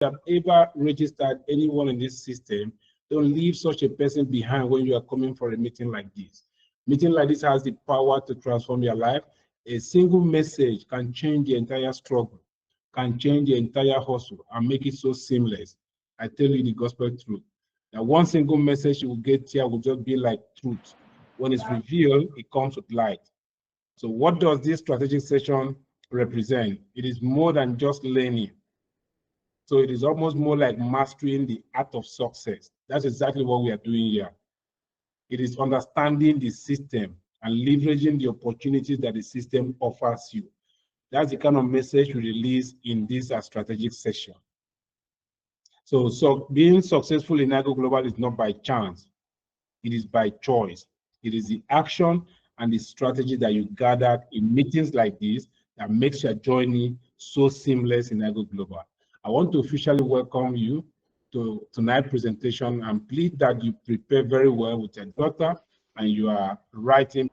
have ever registered anyone in this system, don't leave such a person behind when you are coming for a meeting like this. Meeting like this has the power to transform your life. A single message can change the entire struggle, can change the entire hustle and make it so seamless. I tell you the gospel truth. That one single message you will get here will just be like truth. When it's revealed, it comes with light. So what does this strategic session represent? It is more than just learning. So it is almost more like mastering the art of success. That's exactly what we are doing here. It is understanding the system and leveraging the opportunities that the system offers you. That's the kind of message we release in this strategic session. So being successful in Agro Global is not by chance. It is by choice. It is the action and the strategy that you gathered in meetings like this that makes your journey so seamless in Agro Global. I want to officially welcome you to tonight's presentation and plead that you prepare very well with your daughter and you are writing.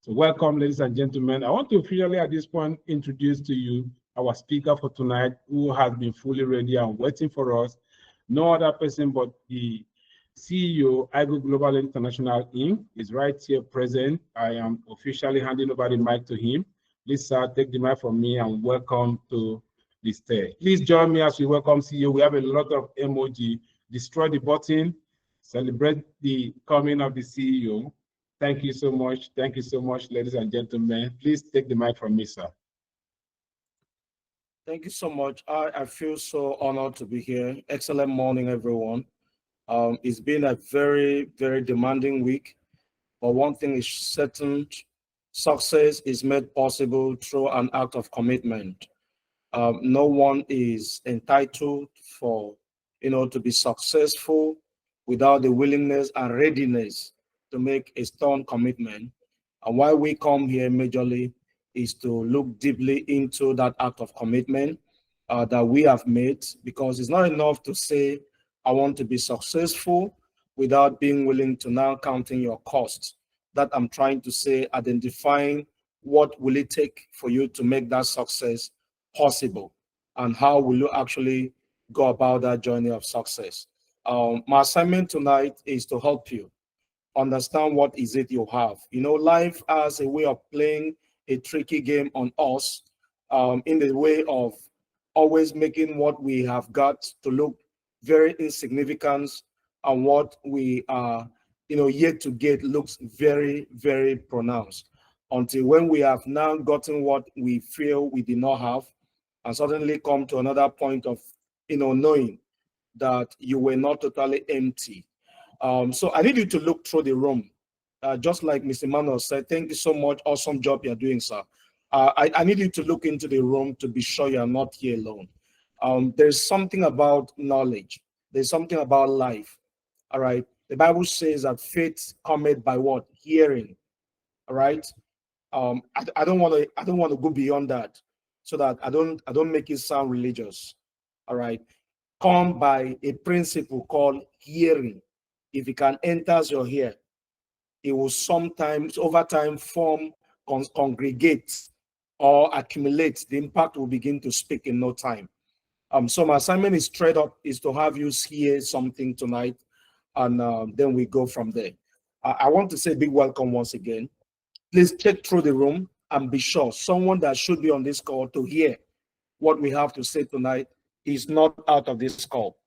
So welcome, ladies and gentlemen. I want to officially at this point introduce to you our speaker for tonight, who has been fully ready and waiting for us. No other person but the CEO, Agro Global International Inc. is right here present. I am officially handing over the mic to him. Please, sir, take the mic from me and welcome to the stage. Please join me as we welcome CEO. We have a lot of emoji. Destroy the button. Celebrate the coming of the CEO. Thank you so much. Thank you so much, ladies and gentlemen. Please take the mic from me, sir. Thank you so much. I feel so honored to be here. Excellent morning, everyone. It's been a very, very demanding week, but one thing is certain: success is made possible through an act of commitment. No one is entitled for, to be successful without the willingness and readiness to make a stern commitment. And why we come here majorly is to look deeply into that act of commitment that we have made, because it's not enough to say, I want to be successful without being willing to now counting your costs. That I'm trying to say, identifying what will it take for you to make that success possible and how will you actually go about that journey of success. My assignment tonight is to help you understand what is it you have. Life has a way of playing a tricky game on us in the way of always making what we have got to look very insignificant, and what we are yet to get looks very, very pronounced, until when we have now gotten what we feel we did not have, and suddenly come to another point of knowing that you were not totally empty. So I need you to look through the room, just like Mr. Emmanuel said. Thank you so much. Awesome job you're doing, sir. I need you to look into the room to be sure you're not here alone. There's something about knowledge. There's something about life. All right. The Bible says that faith cometh by what? Hearing. All right. I don't want to go beyond that, so that I don't make it sound religious. All right. Come by a principle called hearing. If it can enter your ear, it will sometimes over time form, congregate, or accumulate. The impact will begin to speak in no time. So my assignment is straight up is to have you hear something tonight, and then we go from there. I want to say a big welcome once again. Please check through the room and be sure someone that should be on this call to hear what we have to say tonight is not out of this call.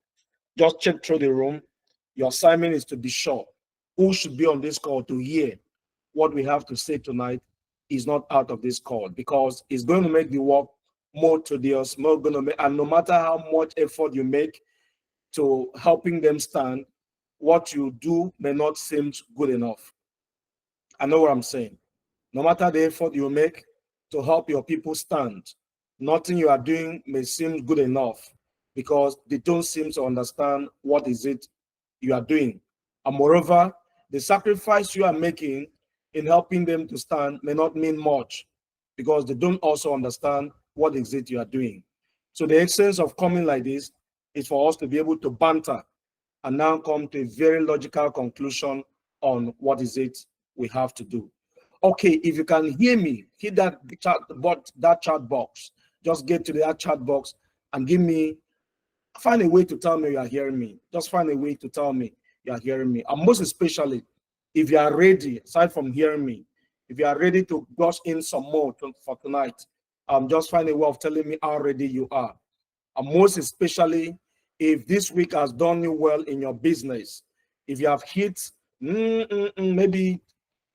Just check through the room. Your assignment is to be sure who should be on this call to hear what we have to say tonight is not out of this call, because it's going to make the work more tedious, more going to make, and no matter how much effort you make to helping them stand, what you do may not seem good enough. I know what I'm saying. No matter the effort you make to help your people stand, nothing you are doing may seem good enough, because they don't seem to understand what is it you are doing. And moreover, the sacrifice you are making in helping them to stand may not mean much, because they don't also understand what is it you are doing. So the essence of coming like this is for us to be able to banter and now come to a very logical conclusion on what is it we have to do. Okay, if you can hear me, hit that chat box. Just get to that chat box and give me find a way to tell me you are hearing me. Just find a way to tell me you are hearing me. And most especially, if you are ready, aside from hearing me, if you are ready to gush in some more for tonight, just find a way of telling me how ready you are. And most especially, if this week has done you well in your business, if you have hit maybe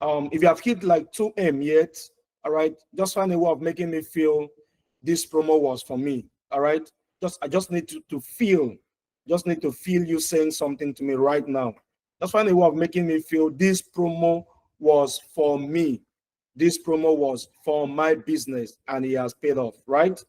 if you have hit like 2M yet, all right, just find a way of making me feel this promo was for me. All right, I just need to feel, just need to feel you saying something to me right now. Just find a way of making me feel this promo was for me. This promo was for my business and it has paid off, right?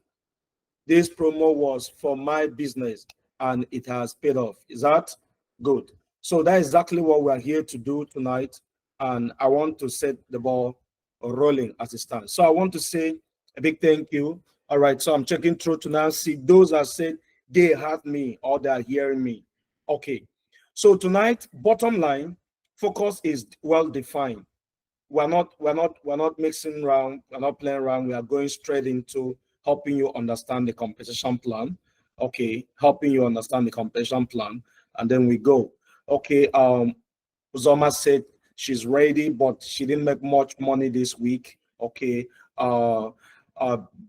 This promo was for my business and it has paid off. Is that good? So that's exactly what we're here to do tonight. And I want to set the ball rolling as it stands. So I want to say a big thank you. All right, so I'm checking through to now see those that said they heard me or they're hearing me. Okay, so tonight, bottom line, focus is well defined. We're not mixing around, we're not playing around, we are going straight into helping you understand the compensation plan. Okay, helping you understand the compensation plan, and then we go. Okay, Uzoma said she's ready, but she didn't make much money this week. Okay,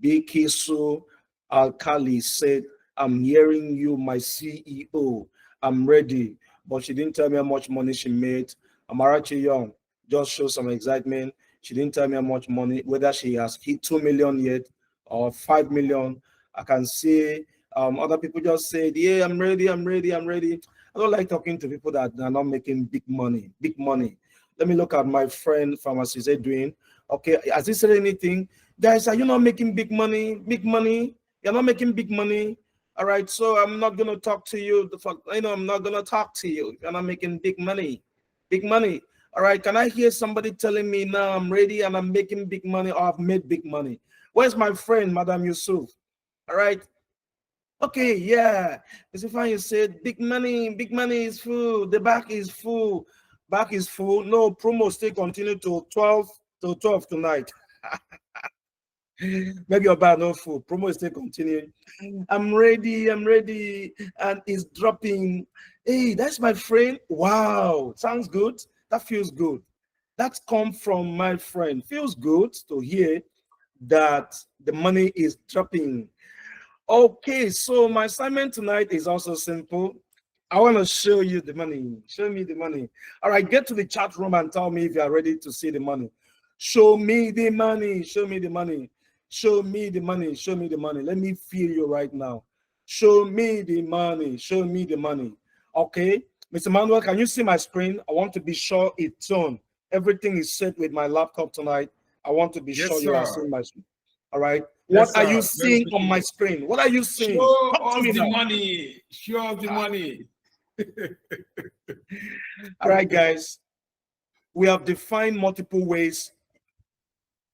Bikisu Alkali said, I'm hearing you, my CEO. I'm ready, but she didn't tell me how much money she made. Amarachi Young just show some excitement. She didn't tell me how much money, whether she has hit 2 million yet or 5 million. I can see other people just said, yeah, I'm ready, I'm ready, I'm ready. I don't like talking to people that are not making big money, big money. Let me look at my friend Pharmacist Edwin. Okay, has he said anything? Guys, are you not making big money? Big money? You're not making big money? All right, so I'm not gonna talk to you. I'm not gonna talk to you. You're not making big money. Big money. All right, can I hear somebody telling me now I'm ready and I'm making big money or I've made big money? Where's my friend, Madam Yusuf? All right. Okay, yeah. It's fine. You said big money is full. The back is full. Back is full. No, promo still continue to 12 tonight. Maybe your bar no full. Promo is still continuing. I'm ready, and it's dropping. Hey, that's my friend. Wow, sounds good. That feels good. That's come from my friend. Feels good to hear that the money is dropping. Okay, so my assignment tonight is also simple. I want to show you the money. Show me the money. All right, get to the chat room and tell me if you are ready to see the money. Show me the money. Show me the money. Show me the money. Show me the money. Let me feel you right now. Show me the money. Show me the money. Okay, Mr. Manuel, can you see my screen? I want to be sure it's on. Everything is set with my laptop tonight. I want to be sure you are seeing my screen. All right. What are you seeing on my screen? What are you seeing? Show us the money. Show us the money. All right, guys. We have defined multiple ways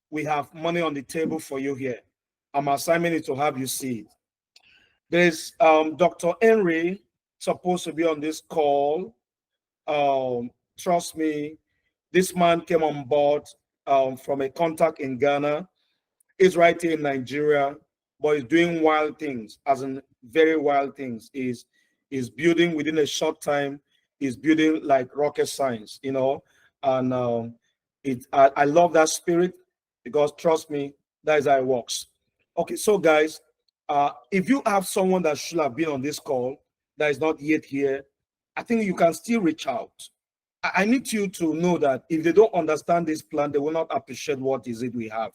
we have money on the table for you here. I'm assigning it to have you see it. There's Dr. Henry supposed to be on this call. Trust me, this man came on board from a contact in Ghana. He's right here in Nigeria, but he's doing wild things, as in very wild things. Is building within a short time, is building like rocket science, you know. And I love that spirit, because trust me, that is how it works. Okay, so guys, if you have someone that should have been on this call that is not yet here, I think you can still reach out. I need you to know that if they don't understand this plan, they will not appreciate what is it we have.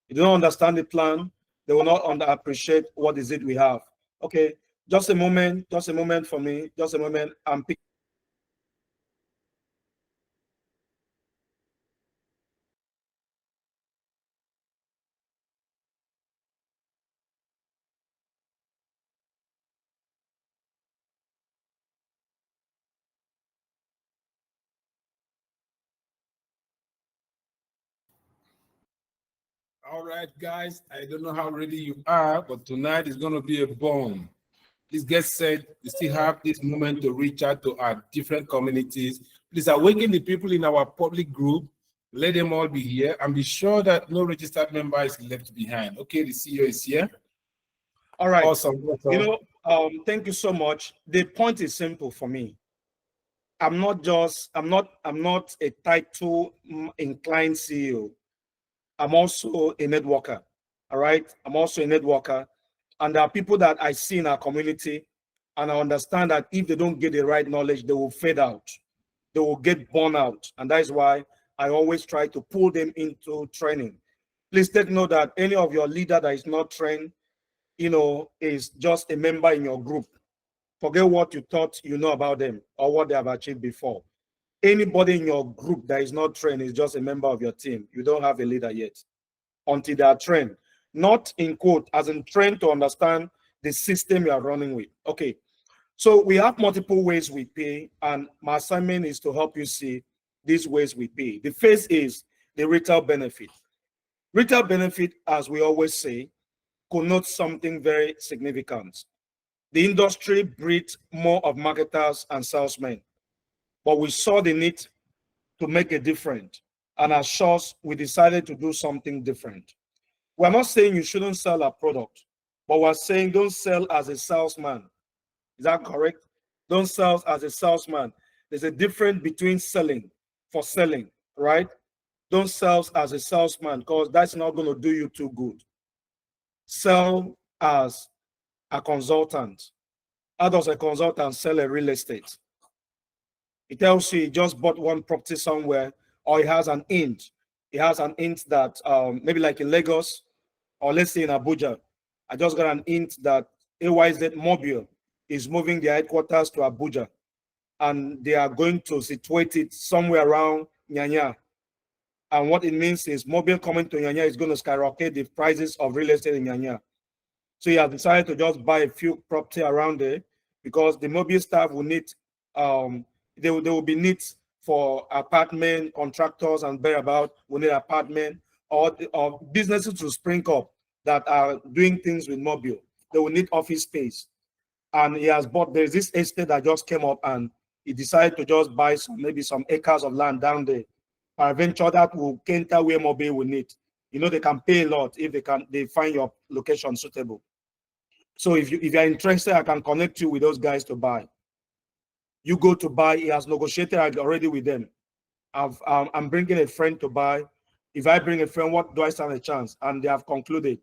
If they don't understand the plan, they will not appreciate what is it we have. Okay, just a moment for me, just a moment. I'm picking. All right, guys, I don't know how ready you are, but tonight is going to be a bomb. Please get set. We still have this moment to reach out to our different communities. Please awaken the people in our public group. Let them all be here and be sure that no registered member is left behind. Okay, the CEO is here. All right. Awesome. You know, Thank you so much. The point is simple for me. I'm not a title inclined CEO. I'm also a networker. All right. I'm also a networker. And there are people that I see in our community, and I understand that if they don't get the right knowledge, they will fade out. They will get burned out. And that is why I always try to pull them into training. Please take note that any of your leader that is not trained, is just a member in your group. Forget what you thought you know about them or what they have achieved before. Anybody in your group that is not trained is just a member of your team. You don't have a leader yet until they are trained. Not in quote, as in trained to understand the system you are running with. Okay, so we have multiple ways we pay, and my assignment is to help you see these ways we pay. The first is the retail benefit. Retail benefit, as we always say, connotes something very significant. The industry breeds more of marketers and salesmen, but we saw the need to make a difference. And as Shows, we decided to do something different. We're not saying you shouldn't sell a product, but we're saying don't sell as a salesman. Is that correct? Don't sell as a salesman. There's a difference between selling for selling, right? Don't sell as a salesman because that's not going to do you too good. Sell as a consultant. How does a consultant sell a real estate? It tells you he just bought one property somewhere, or he has an hint. He has an hint that maybe like in Lagos, or let's say in Abuja, I just got an hint that AYZ Mobile is moving their headquarters to Abuja, and they are going to situate it somewhere around Nyanya. And what it means is Mobile coming to Nyanya is going to skyrocket the prices of real estate in Nyanya. So he has decided to just buy a few property around there because the Mobile staff will need, there will be needs for apartment, contractors and thereabout will need apartment, or businesses to spring up that are doing things with Mobile. They will need office space. And he has bought, there's this estate that just came up, and he decided to just buy maybe some acres of land down there. Peradventure that will cater where Mobile will need. They can pay a lot if they find your location suitable. So if you're interested, I can connect you with those guys to buy. You go to buy, he has negotiated already with them. I'm bringing a friend to buy. If I bring a friend, what do I stand a chance? And they have concluded.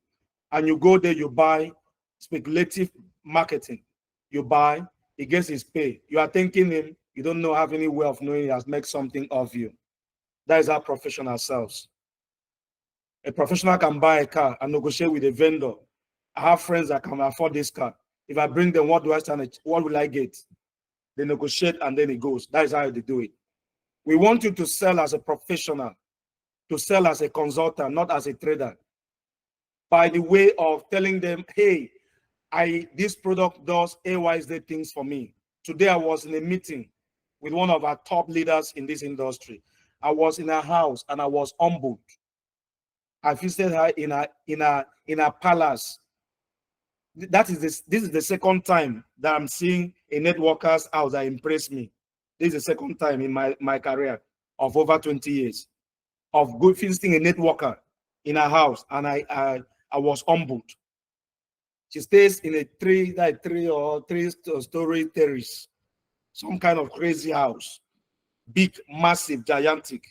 And you go there, you buy speculative marketing. You buy, he gets his pay. You are thanking him. You don't have any way of knowing he has made something of you. That is our professional selves. A professional can buy a car and negotiate with a vendor. I have friends that can afford this car. If I bring them, what will I get? They negotiate and then it goes. That is how they do it. We want you to sell as a professional, to sell as a consultant, not as a trader. By the way of telling them, hey, this product does AYZ things for me. Today I was in a meeting with one of our top leaders in this industry. I was in her house and I was humbled. I visited her in a palace. This is the second time that I'm seeing a networker's house that impressed me. This is the second time in my career of over 20 years of visiting a networker in her house, and I was humbled. She stays in a three-story terrace, some kind of crazy house, big, massive, gigantic,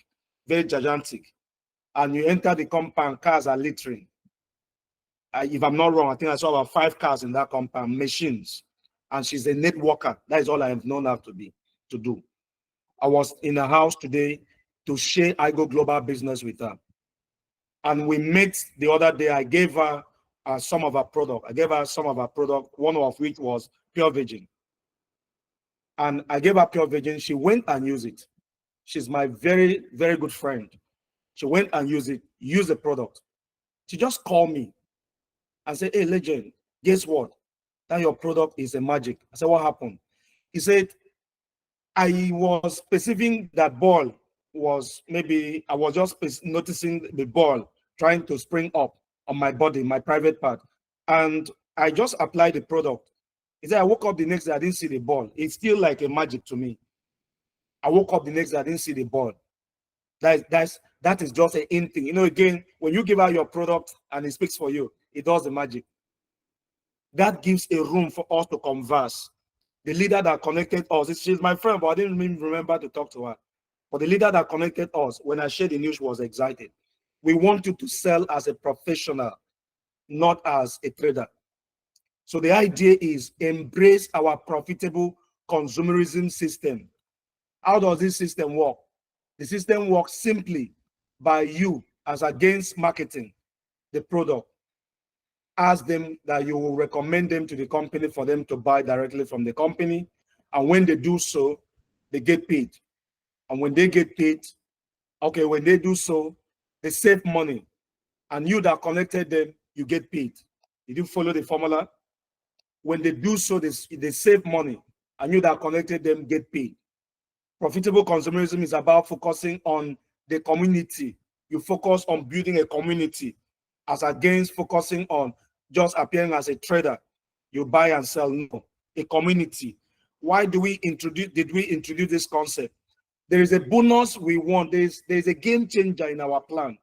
very gigantic. And you enter the compound, cars are littering. If I'm not wrong, I think I saw about 5 cars in that compound, machines. And she's a networker. That is all I have known her to do. I was in her house today to share iGo Global Business with her. And we met the other day. I gave her some of her product. One of which was Pure Virgin. And I gave her Pure Virgin. She went and used it. She's my very, very good friend. She went and used the product. She just called me and said, hey, Legend, guess what? That your product is a magic. I said, what happened? He said, I was perceiving that ball was maybe, I was just noticing the ball trying to spring up on my body, my private part. And I just applied the product. He said, I woke up the next day, I didn't see the ball. It's still like a magic to me. I woke up the next day, I didn't see the ball. That is just an in thing. Again, when you give out your product and it speaks for you, it does the magic. That gives a room for us to converse. The leader that connected us, she's my friend, but I didn't even remember to talk to her. But the leader that connected us, when I shared the news, was excited. We want you to sell as a professional, not as a trader. So the idea is embrace our profitable consumerism system. How does this system work? The system works simply by you, as against marketing the product. Ask them that you will recommend them to the company for them to buy directly from the company. And when they do so, they get paid. And when they get paid, okay, when they do so, they save money. And you that connected them, you get paid. Did you follow the formula? When they do so, they save money. And you that connected them get paid. Profitable consumerism is about focusing on the community. You focus on building a community as against focusing on just appearing as a trader. You buy and sell. No, a community. Why did we introduce this concept? There is a bonus we want. There's a game changer in our plan.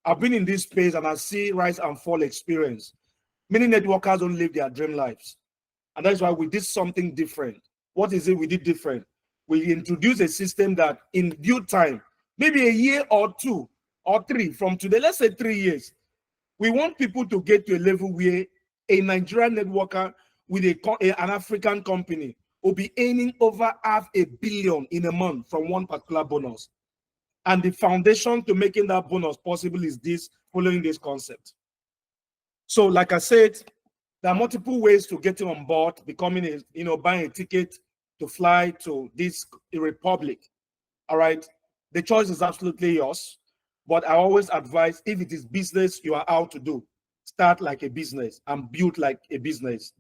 I've been in this space and I see rise and fall experience. Many networkers don't live their dream lives. And that's why we did something different. What is it we did different? We introduced a system that in due time, maybe a year or 2 or 3 from today, let's say 3 years, we want people to get to a level where a Nigerian networker with an African company will be earning over $500 million in a month from one particular bonus. And the foundation to making that bonus possible is this, following this concept. So like I said, there are multiple ways to getting on board, becoming buying a ticket to fly to this republic. All right. The choice is absolutely yours. But I always advise, if it is business you are out to do, start like a business and build like a business.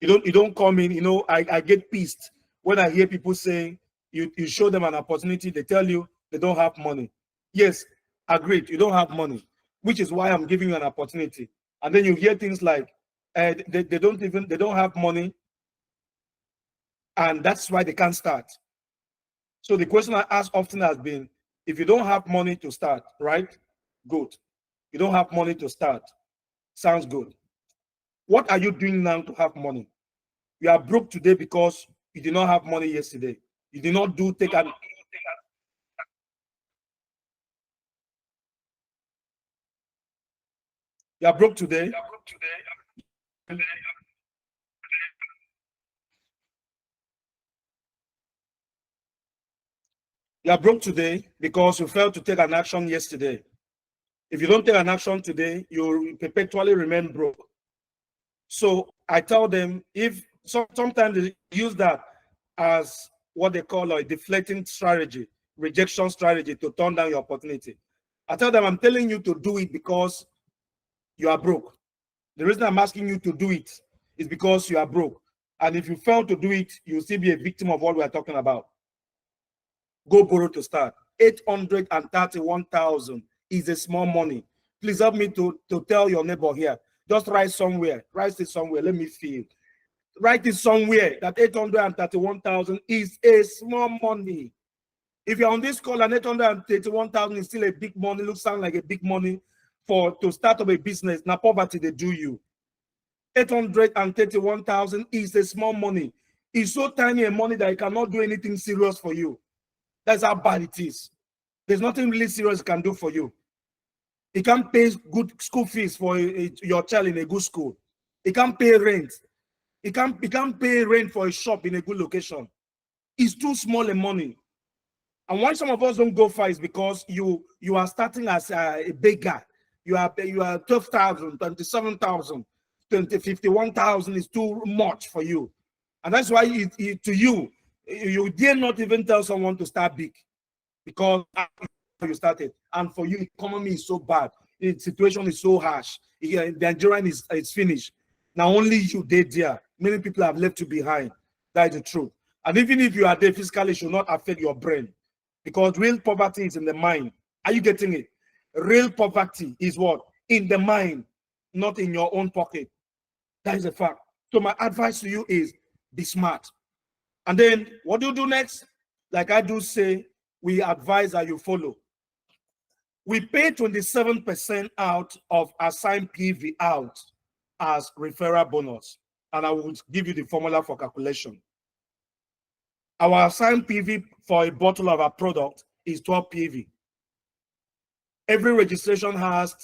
You don't come in, I get pissed when I hear people saying you show them an opportunity, they tell you they don't have money. Yes, agreed, you don't have money, which is why I'm giving you an opportunity. And then you hear things like they don't have money, and that's why they can't start. So the question I ask often has been, if you don't have money to start, right? Good. You don't have money to start. Sounds good. What are you doing now to have money? You are broke today because you did not have money yesterday. You did not take an... You are broke today. You are broke today because you failed to take an action yesterday. If you don't take an action today, you will perpetually remain broke. So I tell them, if sometimes they use that as what they call a deflecting strategy, rejection strategy to turn down your opportunity. I tell them, I'm telling you to do it because you are broke. The reason I'm asking you to do it is because you are broke. And if you fail to do it, you'll still be a victim of what we are talking about. Go borrow to start. 831,000 is a small money. Please help me to tell your neighbor here. Just write somewhere. Write it somewhere. Let me feel. Write it somewhere that 831,000 is a small money. If you're on this call and 831,000 is still a big money, sound like a big money to start up a business. Now poverty they do you. 831,000 is a small money. It's so tiny a money that it cannot do anything serious for you. That's how bad it is. There's nothing really serious it can do for you. It can't pay good school fees for your child in a good school. It can't pay rent. It can't pay rent for a shop in a good location. It's too small a money. And why some of us don't go far is because you are starting as a beggar. You are 12,000, 27,000, 51,000 is too much for you. And that's why to you dare not even tell someone to start big, because you started. And for you, economy is so bad. The situation is so harsh. The Nigerian is finished. Now only you did there. Many people have left you behind. That is the truth. And even if you are there physically, it should not affect your brain. Because real poverty is in the mind. Are you getting it? Real poverty is what? In the mind, not in your own pocket. That is a fact. So my advice to you is be smart. And then what do you do next? Like I do say, we advise that you follow. We pay 27% out of assigned PV out. as referral bonus. And I will give you the formula for calculation. Our assigned PV for a bottle of our product is 12 PV. Every registration has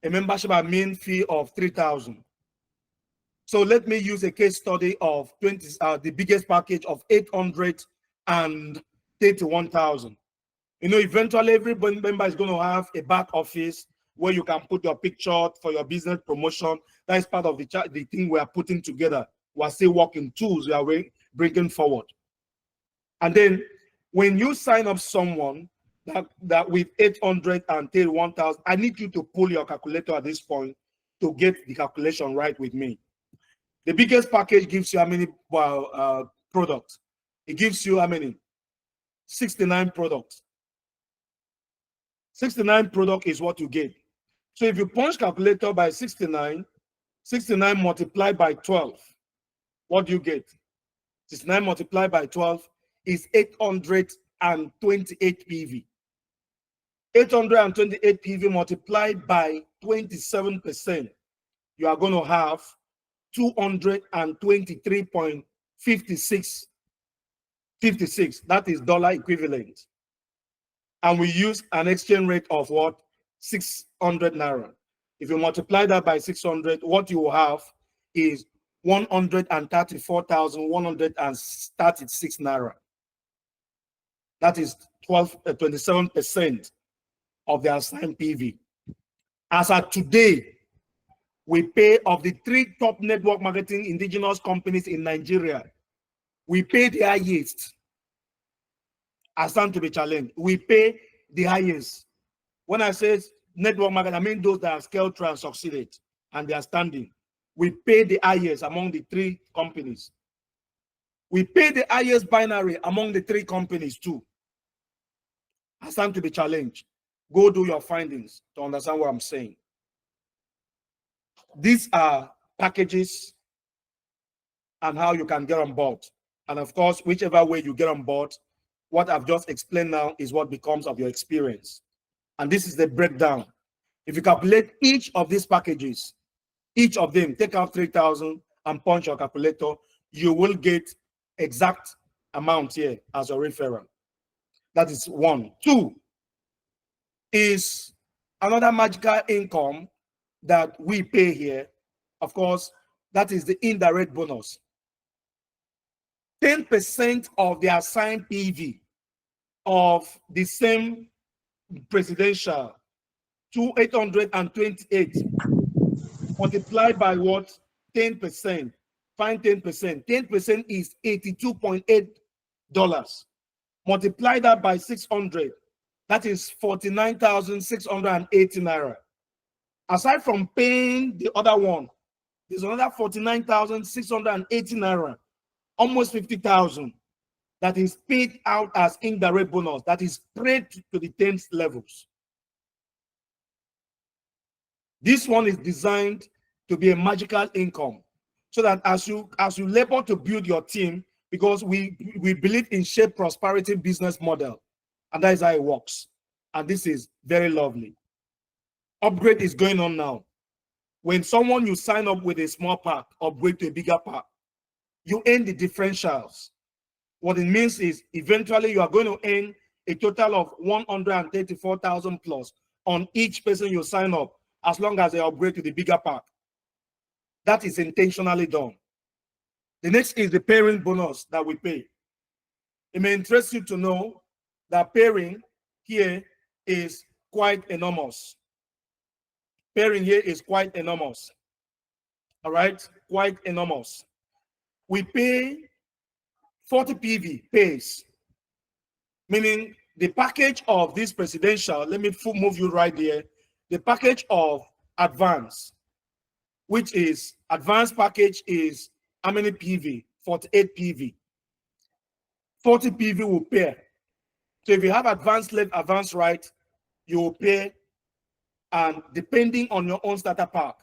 a membership admin fee of 3,000. So let me use a case study of the biggest package of 831,000. You know, eventually every member is going to have a back office where you can put your picture for your business promotion. That is part of the thing we are putting together. We are still working tools we are bringing forward. And then when you sign up someone that with 831,000, I need you to pull your calculator at this point to get the calculation right with me. The biggest package gives you how many products? It gives you how many? 69 products. 69 product is what you get. So if you punch calculator by 69, 69 multiplied by 12, what do you get? 69 multiplied by 12 is 828 PV. 828 PV multiplied by 27%, you are going to have 223.56. That is dollar equivalent. And we use an exchange rate of what? 600 naira. If you multiply that by 600, what you will have is 134,136 naira. That is 27% of the assigned PV. As of today, we pay of the 3 top network marketing indigenous companies in Nigeria, we pay the highest. I stand to be challenged. We pay the highest. When I say network marketing, I mean those that have scaled through and succeeded and they are standing. We pay the highest among the 3 companies. We pay the highest binary among the 3 companies too. I stand to be challenged. Go do your findings to understand what I'm saying. These are packages and how you can get on board. And of course, whichever way you get on board, what I've just explained now is what becomes of your experience. And this is the breakdown. If you calculate each of these packages, each of them, take out 3,000 and punch your calculator, you will get exact amount here as a referral. That is 1. 2 is another magical income that we pay here. Of course, that is the indirect bonus. 10% of the assigned PV of the same presidential to 828 multiplied by what? 10%. Find 10%. 10% is $82.8. Multiply that by 600. That is 49,680 naira. Aside from paying the other one, there's another 49,680 naira, almost 50,000, that is paid out as indirect bonus, that is spread to the 10 levels. This one is designed to be a magical income, so that as you labor to build your team, because we believe in shared prosperity business model, and that is how it works. And this is very lovely. Upgrade is going on now. When someone you sign up with a small pack, upgrade to a bigger pack, you earn the differentials. What it means is eventually you are going to earn a total of 134,000 plus on each person you sign up, as long as they upgrade to the bigger pack. That is intentionally done. The next is the pairing bonus that we pay. It may interest you to know that pairing here is quite enormous. Pairing here is quite enormous. All right, quite enormous. We pay 40 PV pays, meaning the package of this presidential, let me move you right there, the package of advance, which is advanced package is how many PV? 48 PV. 40 PV will pair. So if you have advanced left, advanced right, you will pay, and depending on your own starter pack,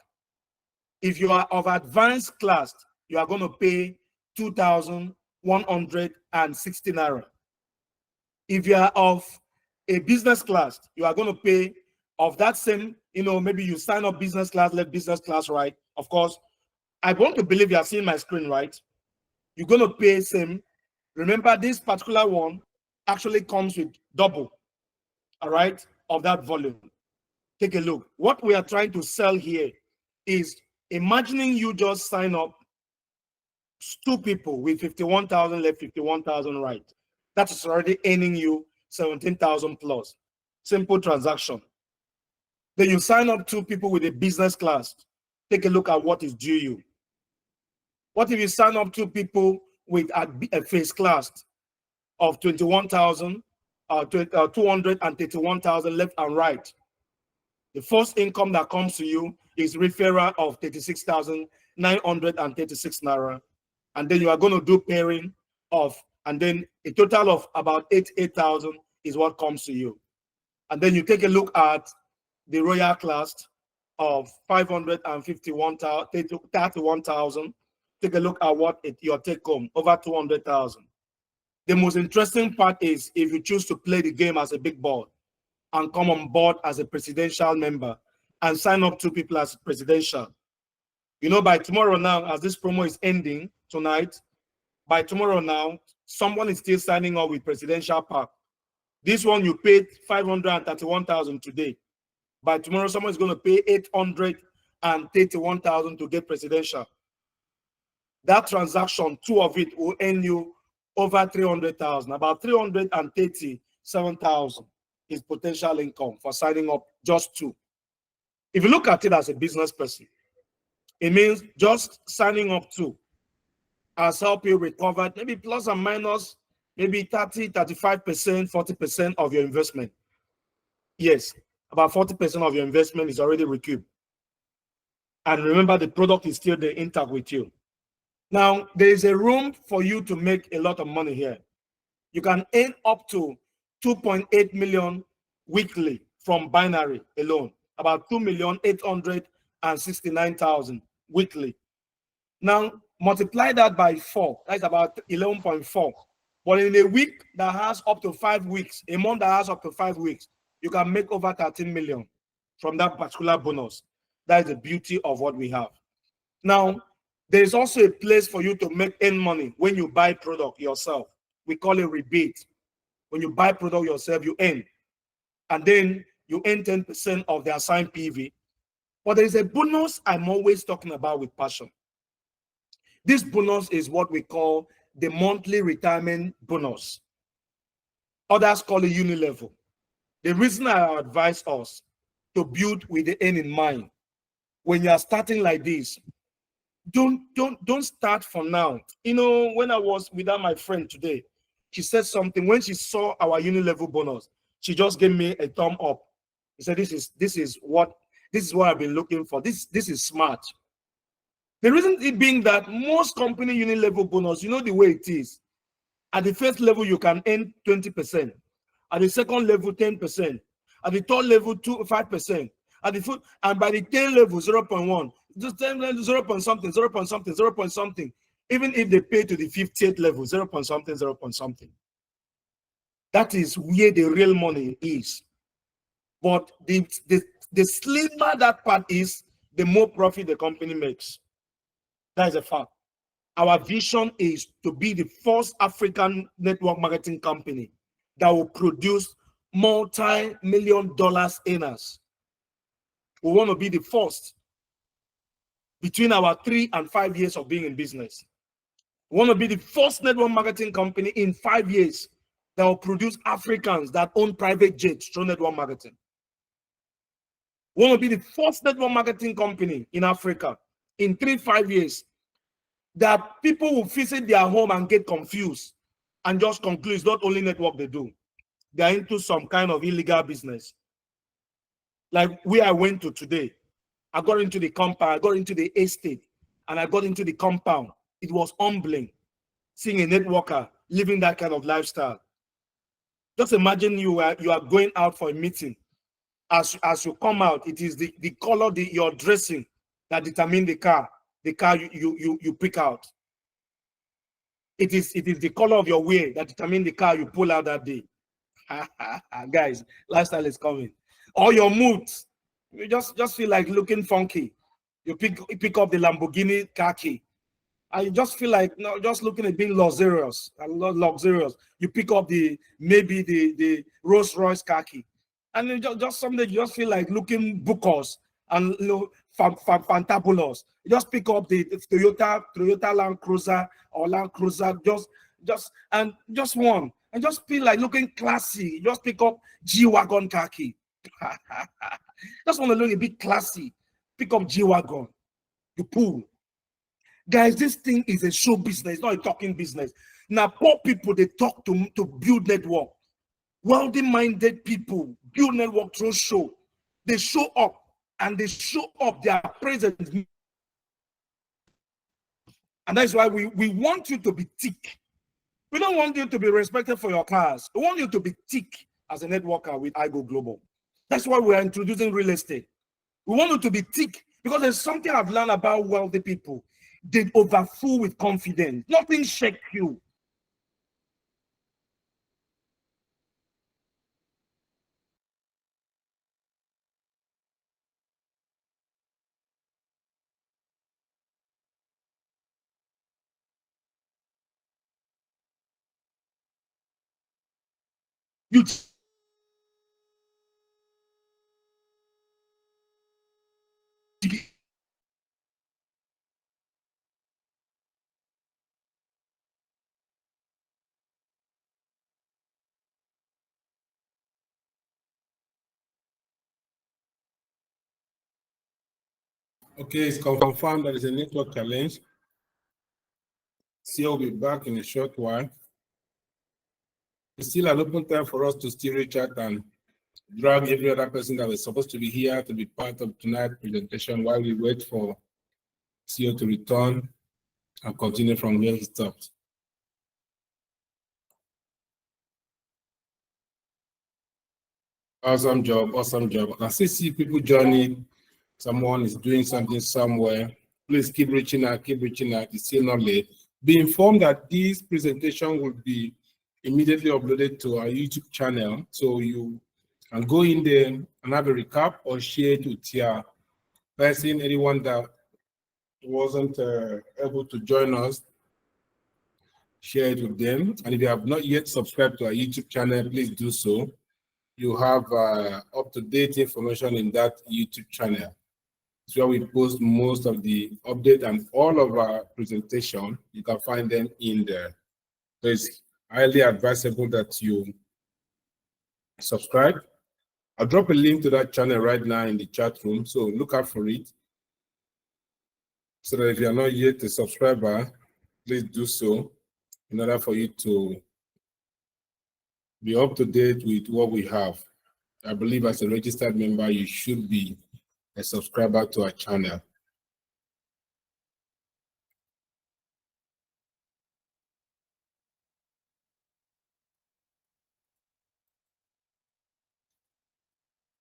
if you are of advanced class, you are going to pay 2,160 naira. If you are of a business class, you are going to pay of that same, maybe you sign up business class, left business class right. Of course, I want to believe you are seeing my screen, right? You're going to pay same. Remember, this particular one actually comes with double, all right, of that volume. Take a look. What we are trying to sell here is imagining you just sign up 2 people with 51,000 left, 51,000 right. That is already earning you 17,000 plus. Simple transaction. Then you sign up 2 people with a business class. Take a look at what is due you. What if you sign up 2 people with a first class of 21,000, 231,000 left and right? The first income that comes to you is referral of 36,936 naira. And then you are going to do pairing of, and then a total of about 8,000 is what comes to you. And then you take a look at the royal class of 551,000. Take a look at what your take home, over 200,000. The most interesting part is if you choose to play the game as a big board and come on board as a presidential member and sign up 2 people as presidential. You know, by tomorrow now, as this promo is ending tonight, by tomorrow now, someone is still signing up with presidential pack. This one you paid 531,000 today. By tomorrow, someone is going to pay 831,000 to get presidential. That transaction, 2 of it will earn you over 300,000. About 337,000 is potential income for signing up just 2. If you look at it as a business person, it means just signing up 2 has helped you recover maybe plus and minus maybe 30, 35%, 40% of your investment. Yes, about 40% of your investment is already recouped. And remember, the product is still there intact with you. Now, there is a room for you to make a lot of money here. You can earn up to 2.8 million weekly from binary alone, about 2,869,000 weekly. Now, multiply that by 4, that's about 11.4. But in a week that has up to 5 weeks, a month that has up to 5 weeks, you can make over 13 million from that particular bonus. That is the beauty of what we have. Now, there is also a place for you to earn money when you buy product yourself. We call it rebate. When you buy product yourself, you earn. And then you earn 10% of the assigned PV. But there is a bonus I'm always talking about with passion. This bonus is what we call the monthly retirement bonus. Others call it unilevel. The reason I advise us to build with the end in mind, when you are starting like this, don't start for now. You know, when I was without my friend today, she said something. When she saw our unilevel bonus, she just gave me a thumb up. She said, this is what I've been looking for. This is smart. The reason it being that most company unilevel bonus, you know the way it is. At the first level, you can earn 20%. At the second level, 10%. At the third level, 5%. At the fourth, and by the 10 level, 0.1. Just 10 level, 0 point something, 0 point something, 0 point something. Even if they pay to the 50th level, 0 point something, 0 point something. That is where the real money is. But the slimmer that part is, the more profit the company makes. That is a fact. Our vision is to be the first African network marketing company that will produce multi-million dollars earners. We want to be the first between our 3 and 5 years of being in business. We want to be the first network marketing company in 5 years that will produce Africans that own private jets through network marketing. We want to be the first network marketing company in Africa in 3-5 years that people will visit their home and get confused and just conclude it's not only network they do. They are into some kind of illegal business. Like where I went to today, I got into the compound, I got into the estate, and I got into the compound. It was humbling seeing a networker living that kind of lifestyle. Just imagine you are going out for a meeting. As you come out, it is the color you're dressing that determines the car you pick out. It is the color of your wear that determines the car you pull out that day. Guys, lifestyle is coming. Or your moods. You just feel like looking funky. You pick up the Lamborghini khaki. And you just feel like just looking a bit luxurious. Luxurious. You pick up maybe the Rolls Royce khaki. And you just someday you just feel like looking bucos and fantabulous. You just pick up the Toyota Land Cruiser or Land Cruiser, just one, and just feel like looking classy. You just pick up G-Wagon khaki. Just want to look a bit classy. Pick up G-Wagon. You pull. Guys, this thing is a show business, not a talking business. Now, poor people, they talk to build network. Wealthy-minded people build network through show. They show up, and they show up their presence. And that's why we want you to be thick. We don't want you to be respected for your cars. We want you to be thick as a networker with iGo Global. That's why we are introducing real estate. We want you to be thick because there's something I've learned about wealthy people. They overfull with confidence. Nothing shakes you. You Okay, it's confirmed that it's a network challenge. See, will be back in a short while. It's still an open time for us to still reach out and drag every other person that was supposed to be here to be part of tonight's presentation while we wait for CEO to return and continue from where he stopped. Awesome job, awesome job. I see people joining. Someone is doing something somewhere. Please keep reaching out, It's still not late. Be informed that this presentation will be immediately uploaded to our YouTube channel. So you can go in there and have a recap or share it with your person, anyone that wasn't able to join us, share it with them. And if you have not yet subscribed to our YouTube channel, please do so. You have up-to-date information in that YouTube channel. It's where we post most of the update and all of our presentation. You can find them in there. So it's highly advisable that you subscribe. I'll drop a link to that channel right now in the chat room. So look out for it. So that if you are not yet a subscriber, please do so in order for you to be up to date with what we have. I believe as a registered member, you should be a subscriber to our channel.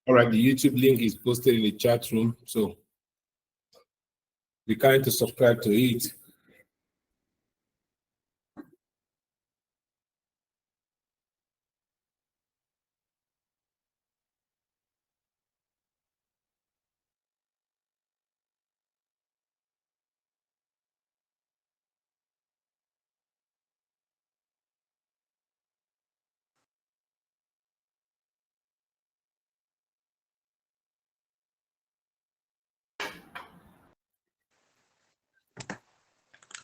All right, the YouTube link is posted in the chat room, so be kind to subscribe to it.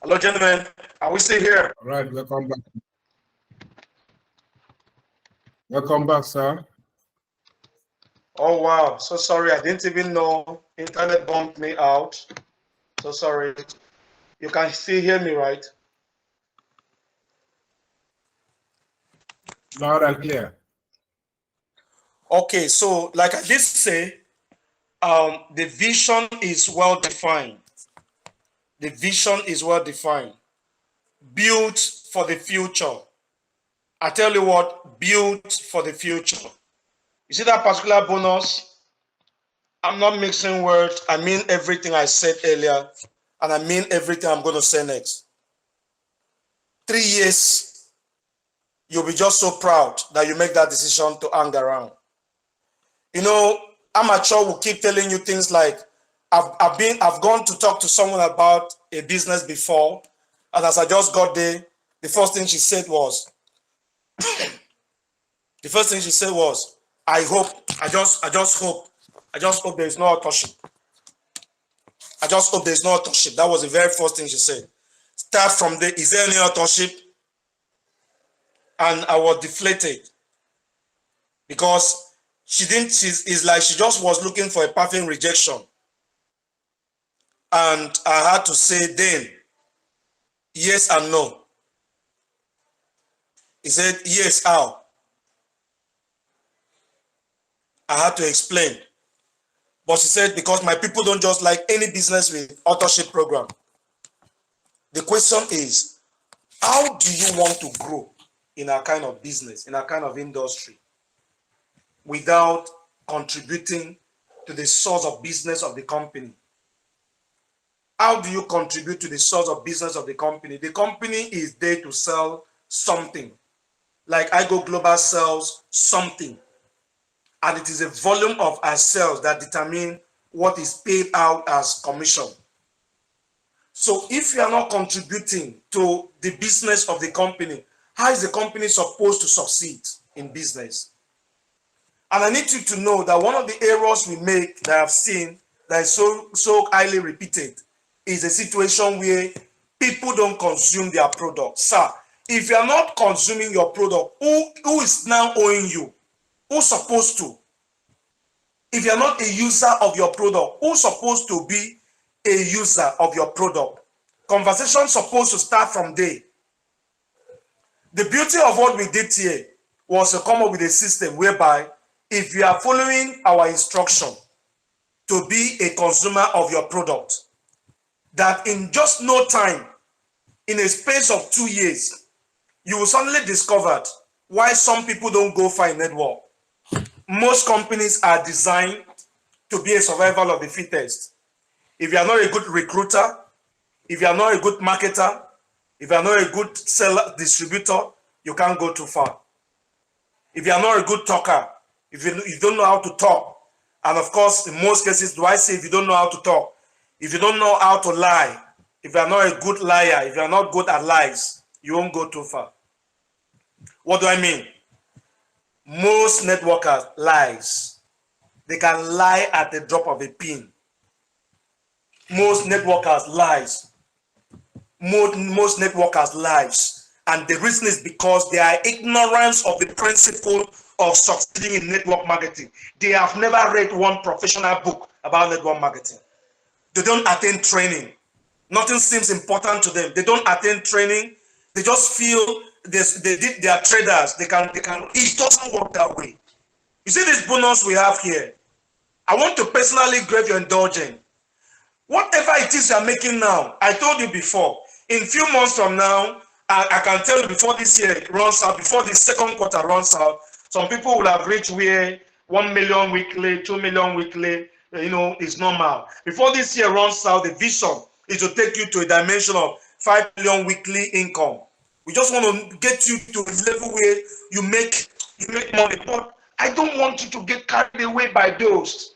Hello, gentlemen. Are we still here? All right, welcome back. Welcome back, sir. Oh, wow. So sorry. I didn't even know. Internet bumped me out. So sorry. You can still hear me, right? Loud and clear. Okay, so like I did say, the vision is well defined. The vision is well defined. Built for the future. I tell you what, built for the future. You see that particular bonus? I'm not mixing words. I mean everything I said earlier, and I mean everything I'm going to say next. 3 years, you'll be just so proud that you make that decision to hang around. You know, amateur will keep telling you things like, I've gone to talk to someone about a business before, and as I just got there, the first thing she said was, I just hope there is no authorship. I just hope there is no authorship. That was the very first thing she said. Start from there. Is there any authorship? And I was deflated because it's like she just was looking for a perfect rejection. And I had to say then, yes and no. He said, yes, how? I had to explain. But she said, because my people don't just like any business with authorship program. The question is, how do you want to grow in a kind of business, in a kind of industry, without contributing to the source of business of the company? How do you contribute to the source of business of the company? The company is there to sell something. Like iGo Global sells something. And it is a volume of our sales that determine what is paid out as commission. So if you are not contributing to the business of the company, how is the company supposed to succeed in business? And I need you to know that one of the errors we make that I've seen that is so highly repeated is a situation where people don't consume their product. Sir, if you are not consuming your product, who is now owing you? Who's supposed to? If you're not a user of your product, who's supposed to be a user of your product? Conversation supposed to start from there. The beauty of what we did here was to come up with a system whereby if you are following our instruction to be a consumer of your product, that in just no time, in a space of 2 years, you will suddenly discover why some people don't go for a network. Most companies are designed to be a survival of the fittest. If you are not a good recruiter, if you are not a good marketer, if you are not a good seller, distributor, you can't go too far. If you are not a good talker, if you don't know how to talk, and of course, in most cases, do I say if you don't know how to talk? If you don't know how to lie, if you are not a good liar, if you are not good at lies, you won't go too far. What do I mean? Most networkers lies. They can lie at the drop of a pin. Most networkers lies. Most networkers lies. And the reason is because they are ignorant of the principle of succeeding in network marketing. They have never read one professional book about network marketing. They don't attend training. Nothing seems important to them. They don't attend training. They just feel they are traders. They can. It doesn't work that way. You see this bonus we have here? I want to personally grab your indulgence. Whatever it is you are making now, I told you before, in few months from now, I can tell you before this year runs out, before the second quarter runs out, some people will have reached where 1 million weekly, 2 million weekly, is normal. Before this year runs out, the vision is to take you to a dimension of 5 million weekly income. We just want to get you to a level where you make money. But I don't want you to get carried away by those.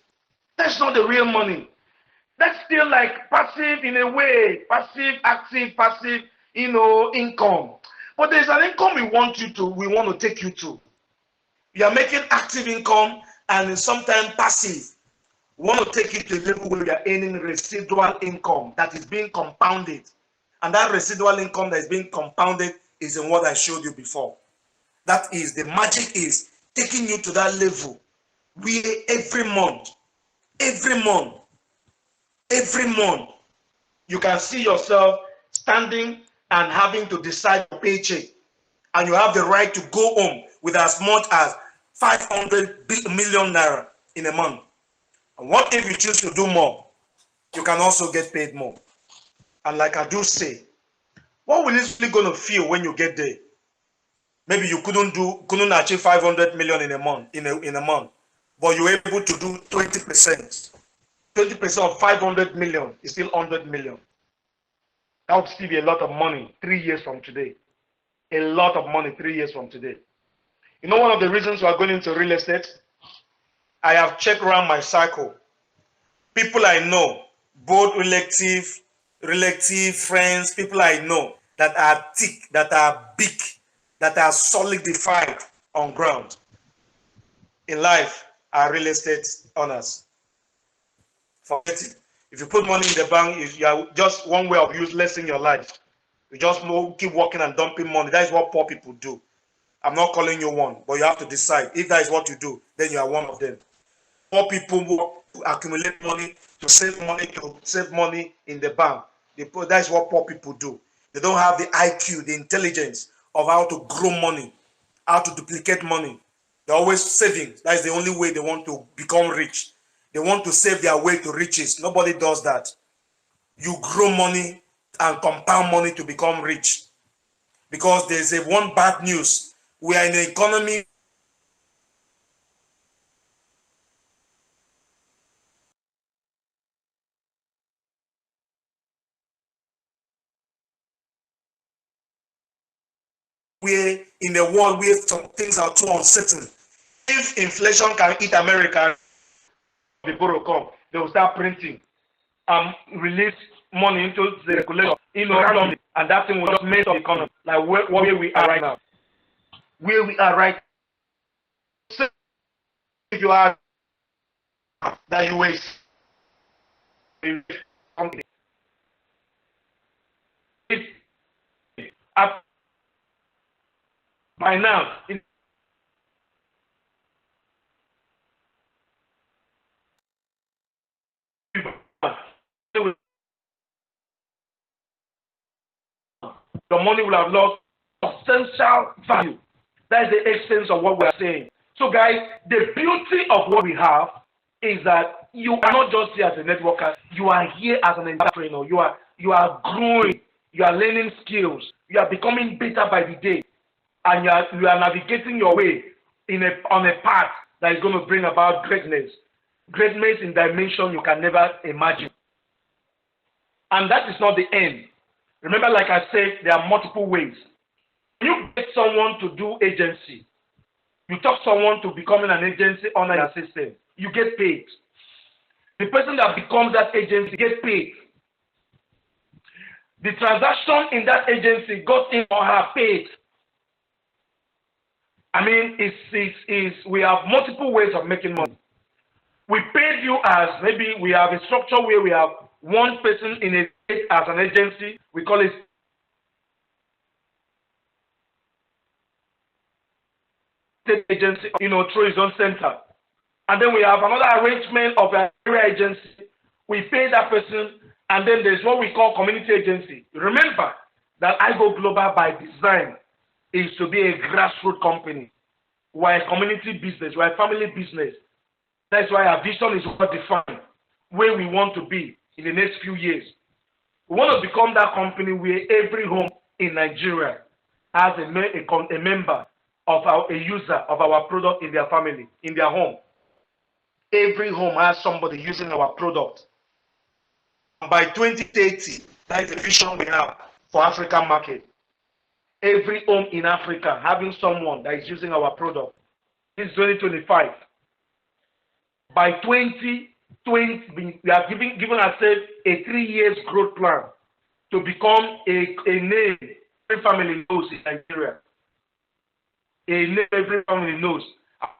That's not the real money. That's still like passive in a way, passive, active, passive, income. But there's an income we want to take you to. You are making active income and sometimes passive. We want to take it to a level where you are earning residual income that is being compounded. And that residual income that is being compounded is in what I showed you before. That is, the magic is taking you to that level where every month, you can see yourself standing and having to decide your paycheck. And you have the right to go home with as much as 500 million naira in a month. And what if you choose to do more? You can also get paid more. And like I do say, what will it really going to feel when you get there? Maybe you couldn't achieve 500 million in a month, but you were able to do 20%. 20% of 500 million is still 100 million. That would still be a lot of money 3 years from today. A lot of money 3 years from today. You know, one of the reasons we are going into real estate, I have checked around my cycle. People I know, both relative, friends, people I know that are thick, that are big, that are solidified on ground in life are real estate owners. Forget it. If you put money in the bank, you are just one way of uselessing your life. You just keep working and dumping money. That is what poor people do. I'm not calling you one, but you have to decide. If that is what you do, then you are one of them. Poor people work to accumulate money, to save money in the bank. That is what poor people do. They don't have the IQ, the intelligence of how to grow money, how to duplicate money. They're always saving. That is the only way they want to become rich. They want to save their way to riches. Nobody does that. You grow money and compound money to become rich. Because there's a one bad news. We are in an economy where in a world where some things are too uncertain. If inflation can eat America, the borrow come, they will start printing release money into the circulation, randomly, and that thing will just mess up the economy. Like where we are right now. Where we are right now. If you are that you waste something. By now, the money will have lost substantial value. That is the essence of what we are saying. So, guys, the beauty of what we have is that you are not just here as a networker. You are here as an entrepreneur. You are growing. You are learning skills. You are becoming better by the day, and you are navigating your way on a path that is going to bring about greatness. Greatness in dimension you can never imagine. And that is not the end. Remember, like I said, there are multiple ways. You get someone to do agency. You talk someone to becoming an agency owner your system. You get paid. The person that becomes that agency gets paid. The transaction in that agency got him or her paid. I mean, we have multiple ways of making money. We paid you as maybe we have a structure where we have one person in a state as an agency. We call it state agency, through his own center. And then we have another arrangement of an area agency. We pay that person, and then there's what we call community agency. Remember that iGo Global by design is to be a grassroots company. We're a community business, we're a family business. That's why our vision is well defined, where we want to be in the next few years. We want to become that company where every home in Nigeria has a member of a user of our product in their family, in their home. Every home has somebody using our product. By 2030, that is the vision we have for African market. Every home in Africa having someone that is using our product. This is 2025. By 2020, we are given ourselves a 3 years growth plan to become a name every family knows in Nigeria. A name every family knows.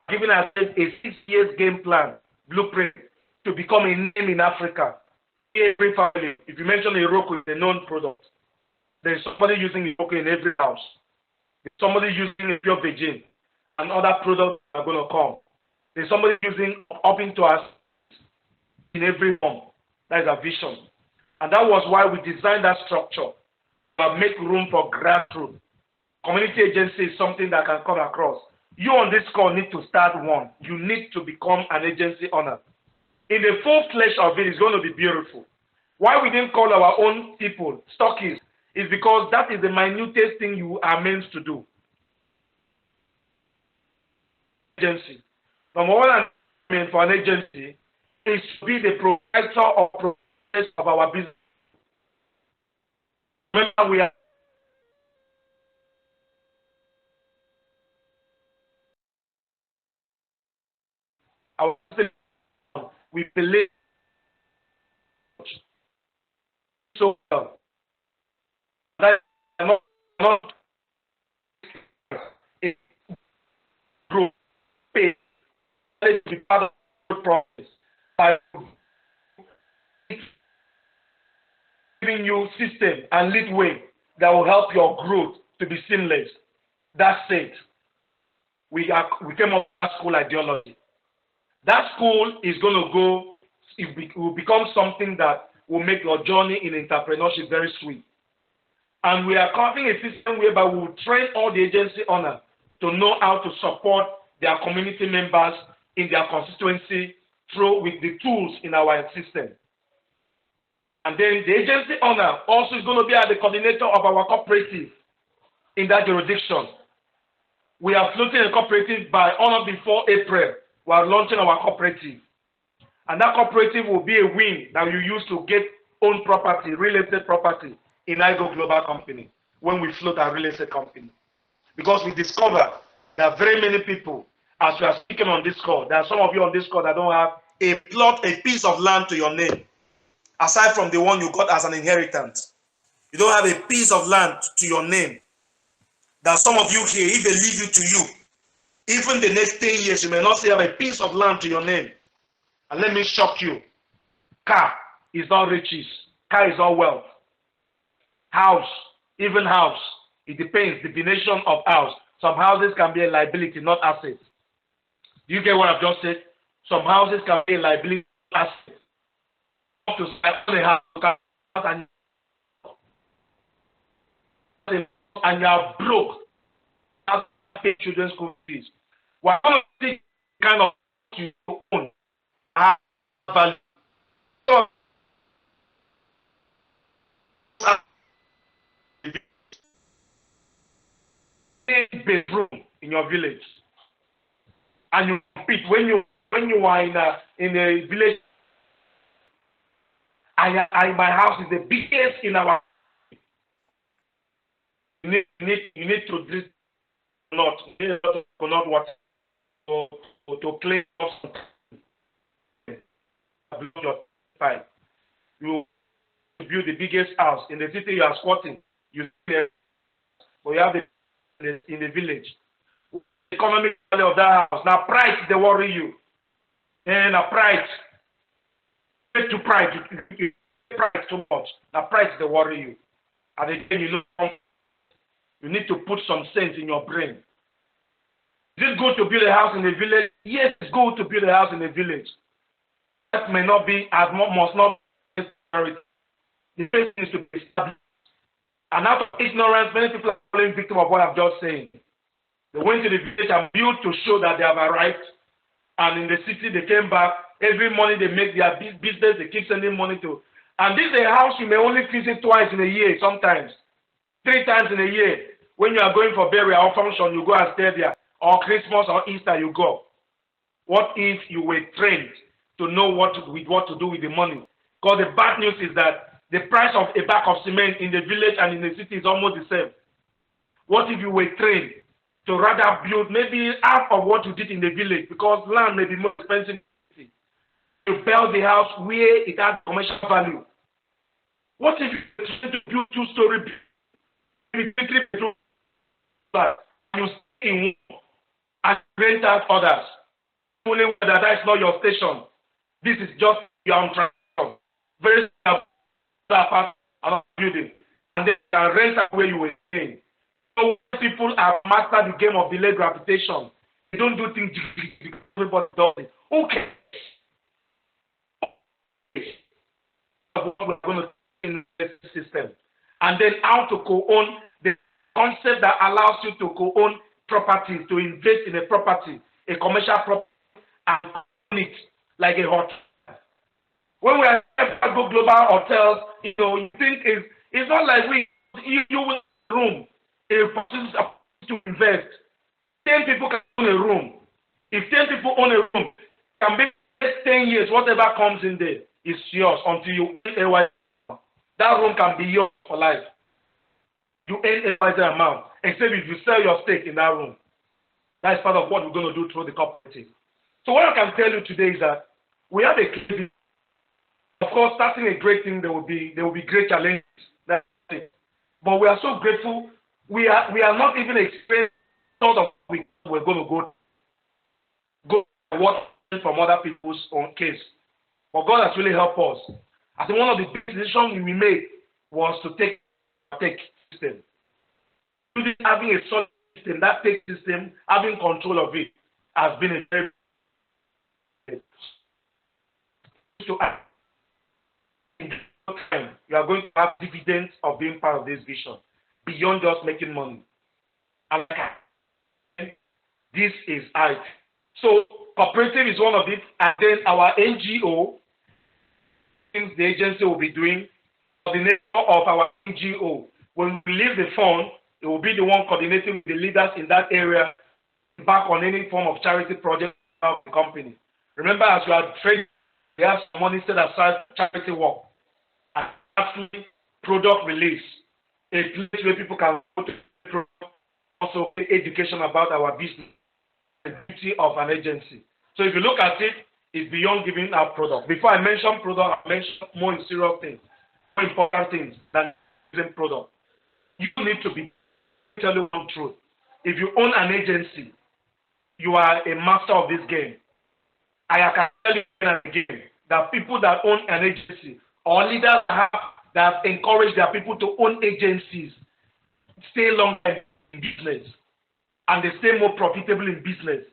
Giving ourselves a 6 years game plan, blueprint, to become a name in Africa. Every family, if you mention Iroko, it's a known product. There's somebody using Iroko in every house. There's somebody using a pure Beijing, and other products are going to come. There's somebody using up into us in every home. That is our vision. And that was why we designed that structure to make room for grassroots. Community agency is something that can come across. You on this call need to start one. You need to become an agency owner. In the full flesh of it, it's going to be beautiful. Why we didn't call our own people stockists is because that is the minutest thing you are meant to do. Agency. Number one, I mean for an agency is to be the provider of our business. Remember, we are we believe so well. That is not a group pay. That is to be part of the process by giving you system and leadway that will help your growth to be seamless. That's it. We came up with school ideology. That school is going to go, it will become something that will make your journey in entrepreneurship very sweet. And we are having a system whereby we will train all the agency owners to know how to support their community members in their constituency through with the tools in our system. And then the agency owner also is going to be at the coordinator of our cooperative in that jurisdiction. We are floating a cooperative by on or before April. We are launching our cooperative. And that cooperative will be a wing that you use to get own property, real estate property in IGO Global Company when we float our real estate company. Because we discover there are very many people, as we are speaking on this call, there are some of you on this call that don't have a plot, a piece of land to your name, aside from the one you got as an inheritance. You don't have a piece of land to your name. There are some of you here, if they leave it to you, even the next 10 years, you may not still have a piece of land to your name. And let me shock you. Car is not riches. Car is not wealth. House, even house, it depends, definition of house. Some houses can be a liability, not asset. Do you get what I've just said? Some houses can be a liability, not asset. To own a house, and you are broke. That's pay children's school fees. We're going to take kind of you own value. Bedroom in your village, and you compete when you are in a village. My house is the biggest in our. You need to drink not water to clean up your pipe. You build the biggest house in the city you are squatting. You but you have in the village. The economic value of that house. Now price they worry you. And now price. To price too much. Now price they worry you. And again you need to put some sense in your brain. Is it good to build a house in a village? Yes, it's good to build a house in a village. That may not be as must not be necessary. The place needs to be established. And out of ignorance, many people are falling victim of what I've just said. They went to the village and built to show that they have arrived. And in the city, they came back. Every morning they make their business, they keep sending money to. And this is a house you may only visit twice in a year, sometimes 3 times in a year. When you are going for burial or function, you go and stay there. Or Christmas or Easter, you go. What if you were trained to know what to do with the money? Because the bad news is that the price of a bag of cement in the village and in the city is almost the same. What if you were trained to rather build maybe half of what you did in the village, because land may be more expensive in the city. You build the house where it has commercial value. What if you try to build 2-story building, 3 bedroom flat, and you stay in one and rent out others? Only whether that is not your station. This is just your own transport. Very simple. Building, and they can rent out where you were staying. So people have mastered the game of delayed gratification. They don't do things because everybody does it. Okay. We're going to in the system, and then how to co-own the concept that allows you to co-own properties, to invest in a property, a commercial property, and own it like a hotel. When we are at Go Global Hotels, you think it's not like you will room a person to invest. 10 people can own a room. If 10 people own a room, it can be 10 years, whatever comes in there is yours until you earn a that room can be yours for life. You earn a amount, except if you sell your stake in that room. That's part of what we're going to do through the cooperative. So what I can tell you today is that we have a Of course, starting a great thing, there will be great challenges. That's it. But we are so grateful. We are not even experiencing sort of we're going to go what from other people's own case. But God has really helped us. I think one of the big decisions we made was to take system. Having a solid system, that take system, having control of it, has been a very so you are going to have dividends of being part of this vision beyond just making money. And this is it. So cooperative is one of it, and then our NGO, things the agency will be doing, coordinator of our NGO. When we leave the fund, it will be the one coordinating with the leaders in that area, back on any form of charity project of the company. Remember, as you are trading, we have some money set aside for charity work. And actually, product release, a place where people can go to also education about our business, the beauty of an agency. So if you look at it, it's beyond giving out product. Before I mention product, I mention more serious things, more important things than giving product. You need to be telling one truth. If you own an agency, you are a master of this game. I can tell you again that people that own an agency or leaders that have encouraged their people to own agencies stay long in business and they stay more profitable in business.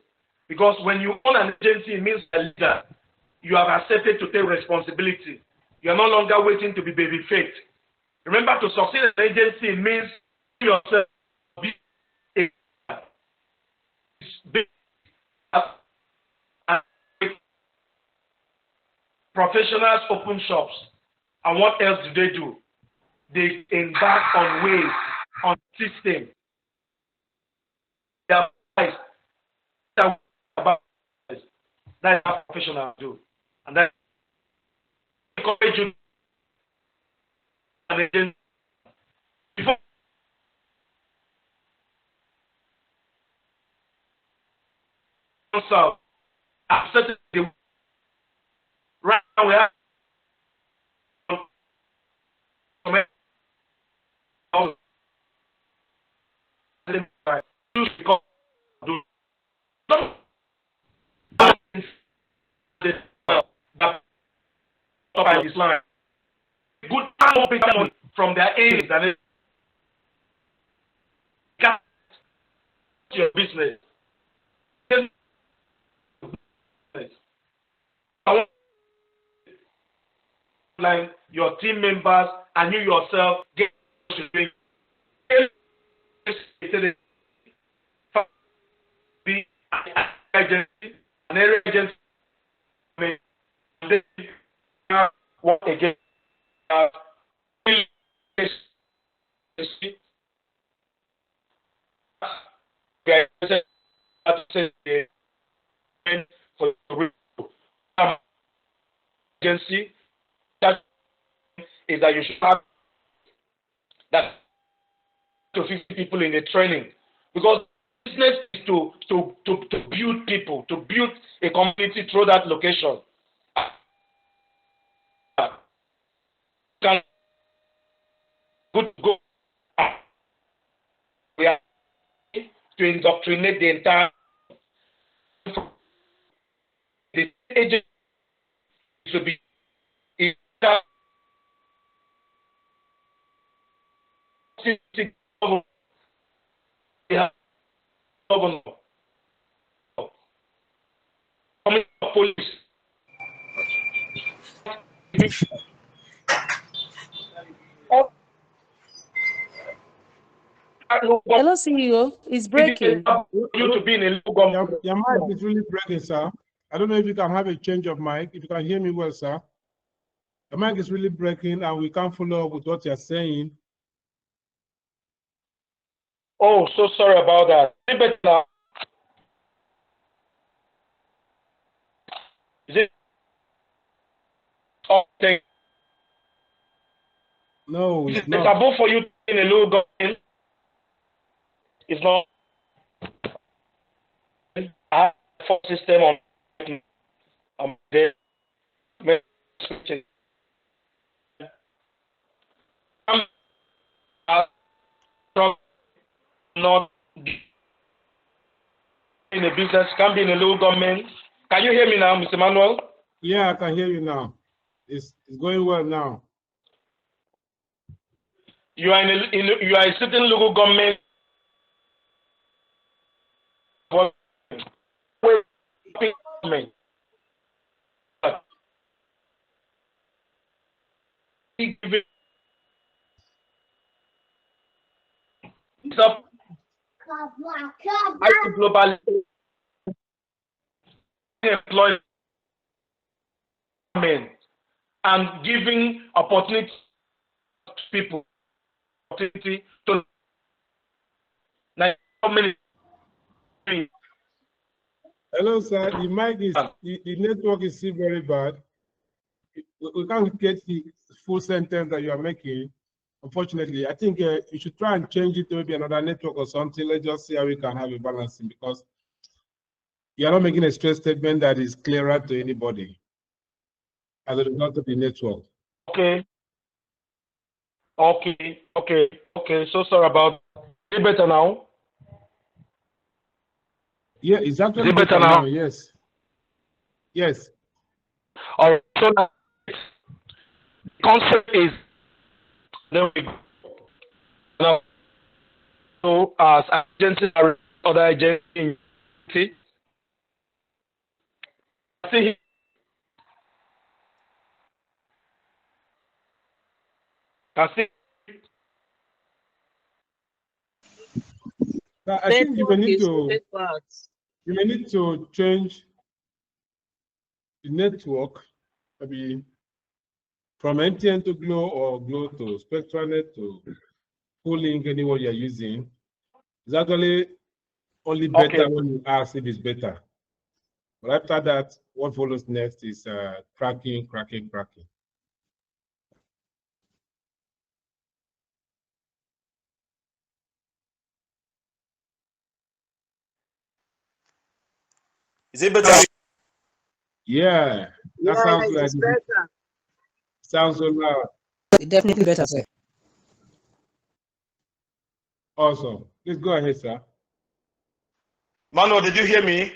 Because when you own an agency, it means a leader. You have accepted to take responsibility. You are no longer waiting to be baby faked. Remember, to succeed in an agency, it means yourself be a professionals open shops, and what else do? They embark on ways, on system. They are about that's what professionals do, and that encourage you and then before so accepted the right now we have good time from their aims and it your business. Like your team members and you yourself get be agency an area agency work again for agency that is that you should have that to 50 people in the training, because business is to build people, to build a community through that location. Good go. We are to indoctrinate the entire the agency to be governor, police. Hello, CEO. It's breaking. You to be in a local government. Your mic is really breaking, sir. I don't know if you can have a change of mic. If you can hear me well, sir. The mic is really breaking and we can't follow up with what you're saying. Oh, so sorry about that. Is it better now? Is it? Oh, thank you. No, it's It's not. taboo for you in a low government. It's not. I have a system on there. not in a business, can be in a local government. Can you hear me now, Mr. Manuel? Yeah, I can hear you now. It's going well now. You are you are a certain local government. Global employment and giving opportunity to people, opportunity to Hello, sir. The mic is the network is still very bad. We can't get the full sentence that you are making. Unfortunately, I think you should try and change it to maybe another network or something. Let's just see how we can have a balancing, because you are not making a straight statement that is clearer to anybody as a result of the network. Okay. So sorry about. Is it better now? Yeah, it's actually Is it better now? Yes. Yes. All right. So now, concept is then we now so as agencies are other agencies. See, I think you may need to change the network, maybe from MTN to Glo or Glo to SpectraNet to Full-Link, anyone you're using. It's actually only better when you ask if it's better. But after that, what follows next is cracking. is it better? Yeah, that sounds like better. Sounds so loud. Definitely better, sir. Awesome. Please go ahead, sir. Mano, did you hear me?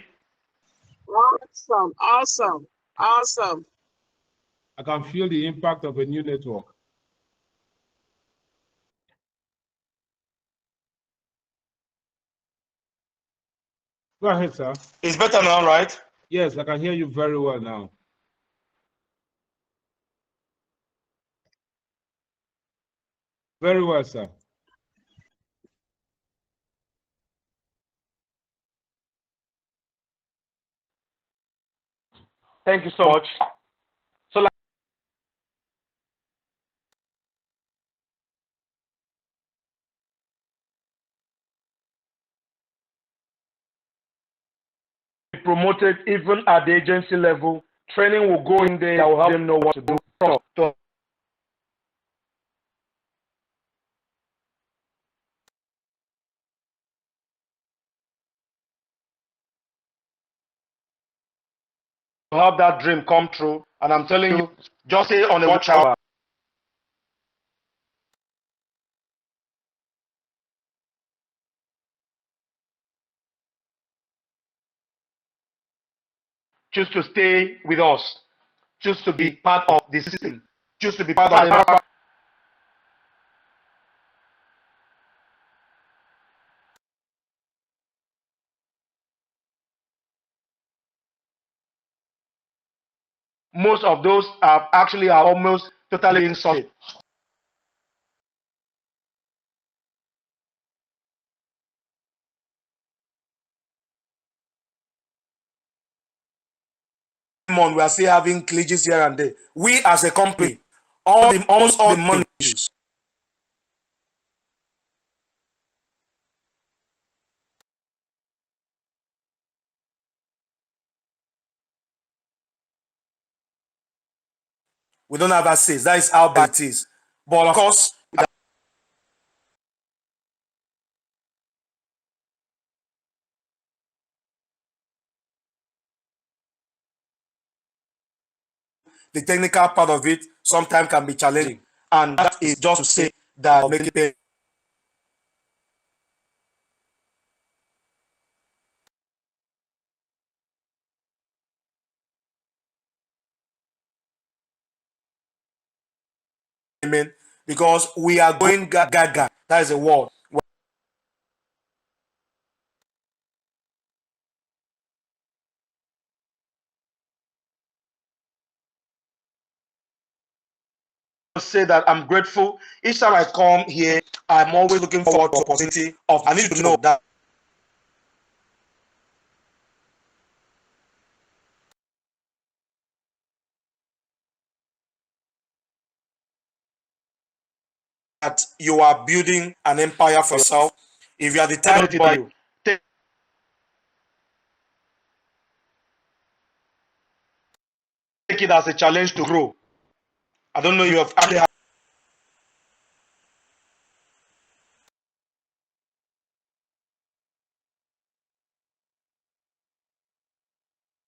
Awesome. I can feel the impact of a new network. Go ahead, sir. It's better now, right? Yes, I can hear you very well now. Very well, sir. Thank you so much. So, like, promoted even at the agency level, training will go in there. I will help them know what to do. So, have that dream come true, and I'm telling you, just stay on the watch out. Choose to stay with us. Choose to be part of the system. Choose to be part of the most of those are actually almost totally insulted. We are still having glitches here and there. We as a company, almost all the money issues. We don't have access. That is how bad it is. But of course, the technical part of it sometimes can be challenging. And that is just to say that make it because we are going gaga. That is a word. Say that I'm grateful. Each time I come here, I'm always looking forward to opportunity of I need to know that you are building an empire for yourself. If you are the type of boy, take it as a challenge to grow. I don't know if you have actually had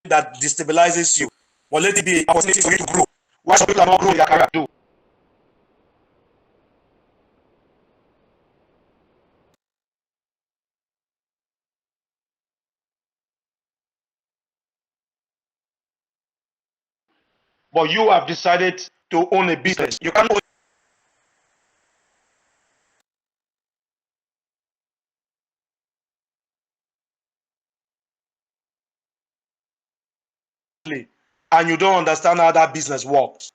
that destabilizes you. But let it be an opportunity for you to grow. Why some people are not growing their career? Do. But you have decided to own a business. You can't own it, and you don't understand how that business works.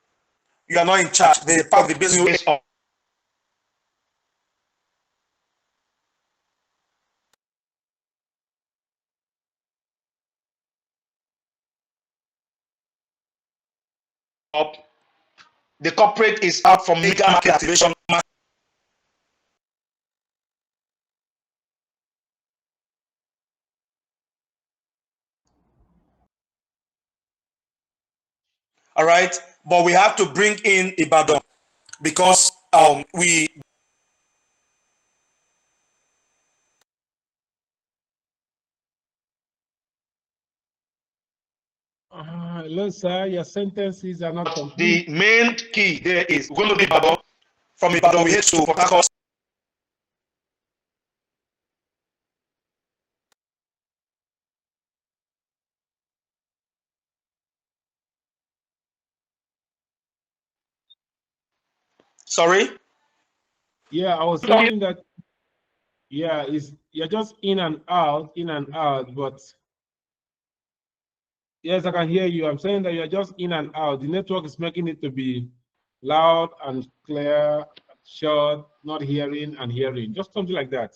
You are not in charge. The part of the business is up. The corporate is out from legal market activation. All right, but we have to bring in Ibadan because we Hello, sir. Your sentences are not complete. the main key there is we're going to be Ibadan. From Ibadan we head to Port Harcourt. Sorry. Yeah, I was saying that. Yeah, you're just in and out, but yes, I can hear you. I'm saying that you're just in and out. The network is making it to be loud and clear, short, not hearing and hearing, just something like that.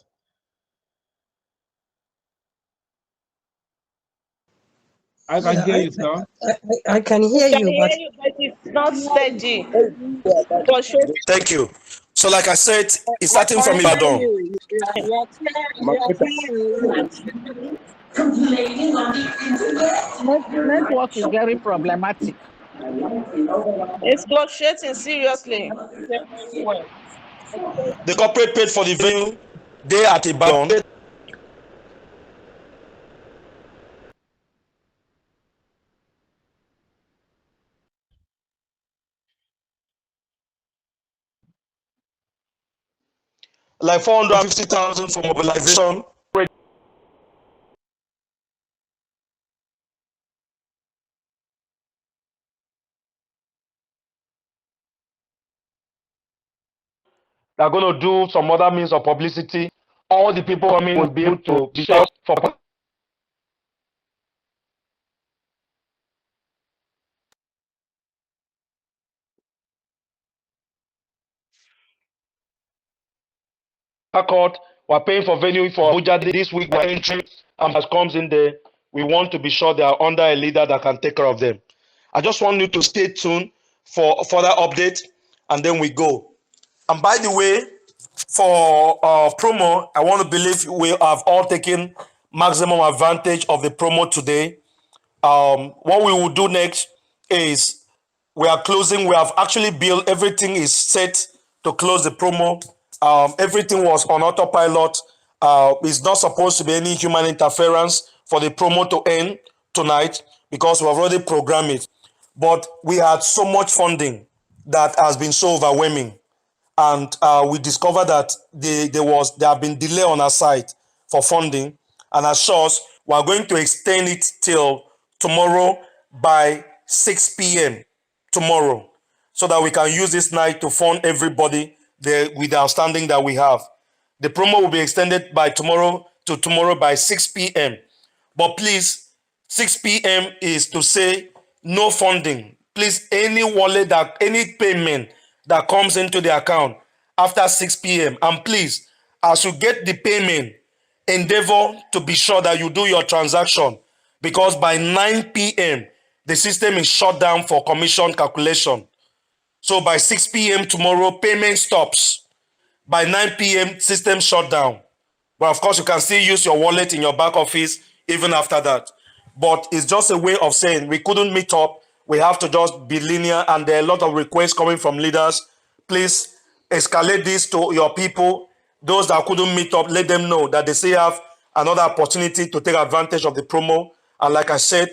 I can hear you, sir. I can hear Can you, hear you, but it's not steady. For sure. Thank you. So, like I said, it's starting from hear Ibadan. you. You're Network is very problematic. It's fluctuating seriously. The corporate paid for the venue. They at Ibadan. Like 450,000 for mobilization. They're going to do some other means of publicity. All the people coming will be able to discuss for court. We're paying for venue for Abuja this week. We're entering as comes in there. We want to be sure they are under a leader that can take care of them. I just want you to stay tuned for further update, and then we go. And by the way, for promo, I want to believe we have all taken maximum advantage of the promo today. What we will do next is we are closing. We have actually built everything is set to close the promo. Everything was on autopilot. It's not supposed to be any human interference for the promo to end tonight because we have already programmed it. But we had so much funding that has been so overwhelming, and we discovered that there have been delay on our side for funding, and as such we are going to extend it till tomorrow by 6 p.m. tomorrow. so that we can use this night to fund everybody with the outstanding that we have. The promo will be extended by tomorrow by 6 p.m. But please, 6 p.m. is to say no funding. Please, any wallet any payment that comes into the account after 6 p.m. And please, as you get the payment, endeavor to be sure that you do your transaction, because by 9 p.m. the system is shut down for commission calculation. So by 6 p.m. tomorrow, payment stops. By 9 p.m., system shut down. But of course, you can still use your wallet in your back office even after that. But it's just a way of saying we couldn't meet up. We have to just be linear, and there are a lot of requests coming from leaders. Please escalate this to your people. Those that couldn't meet up, let them know that they still have another opportunity to take advantage of the promo. And like I said,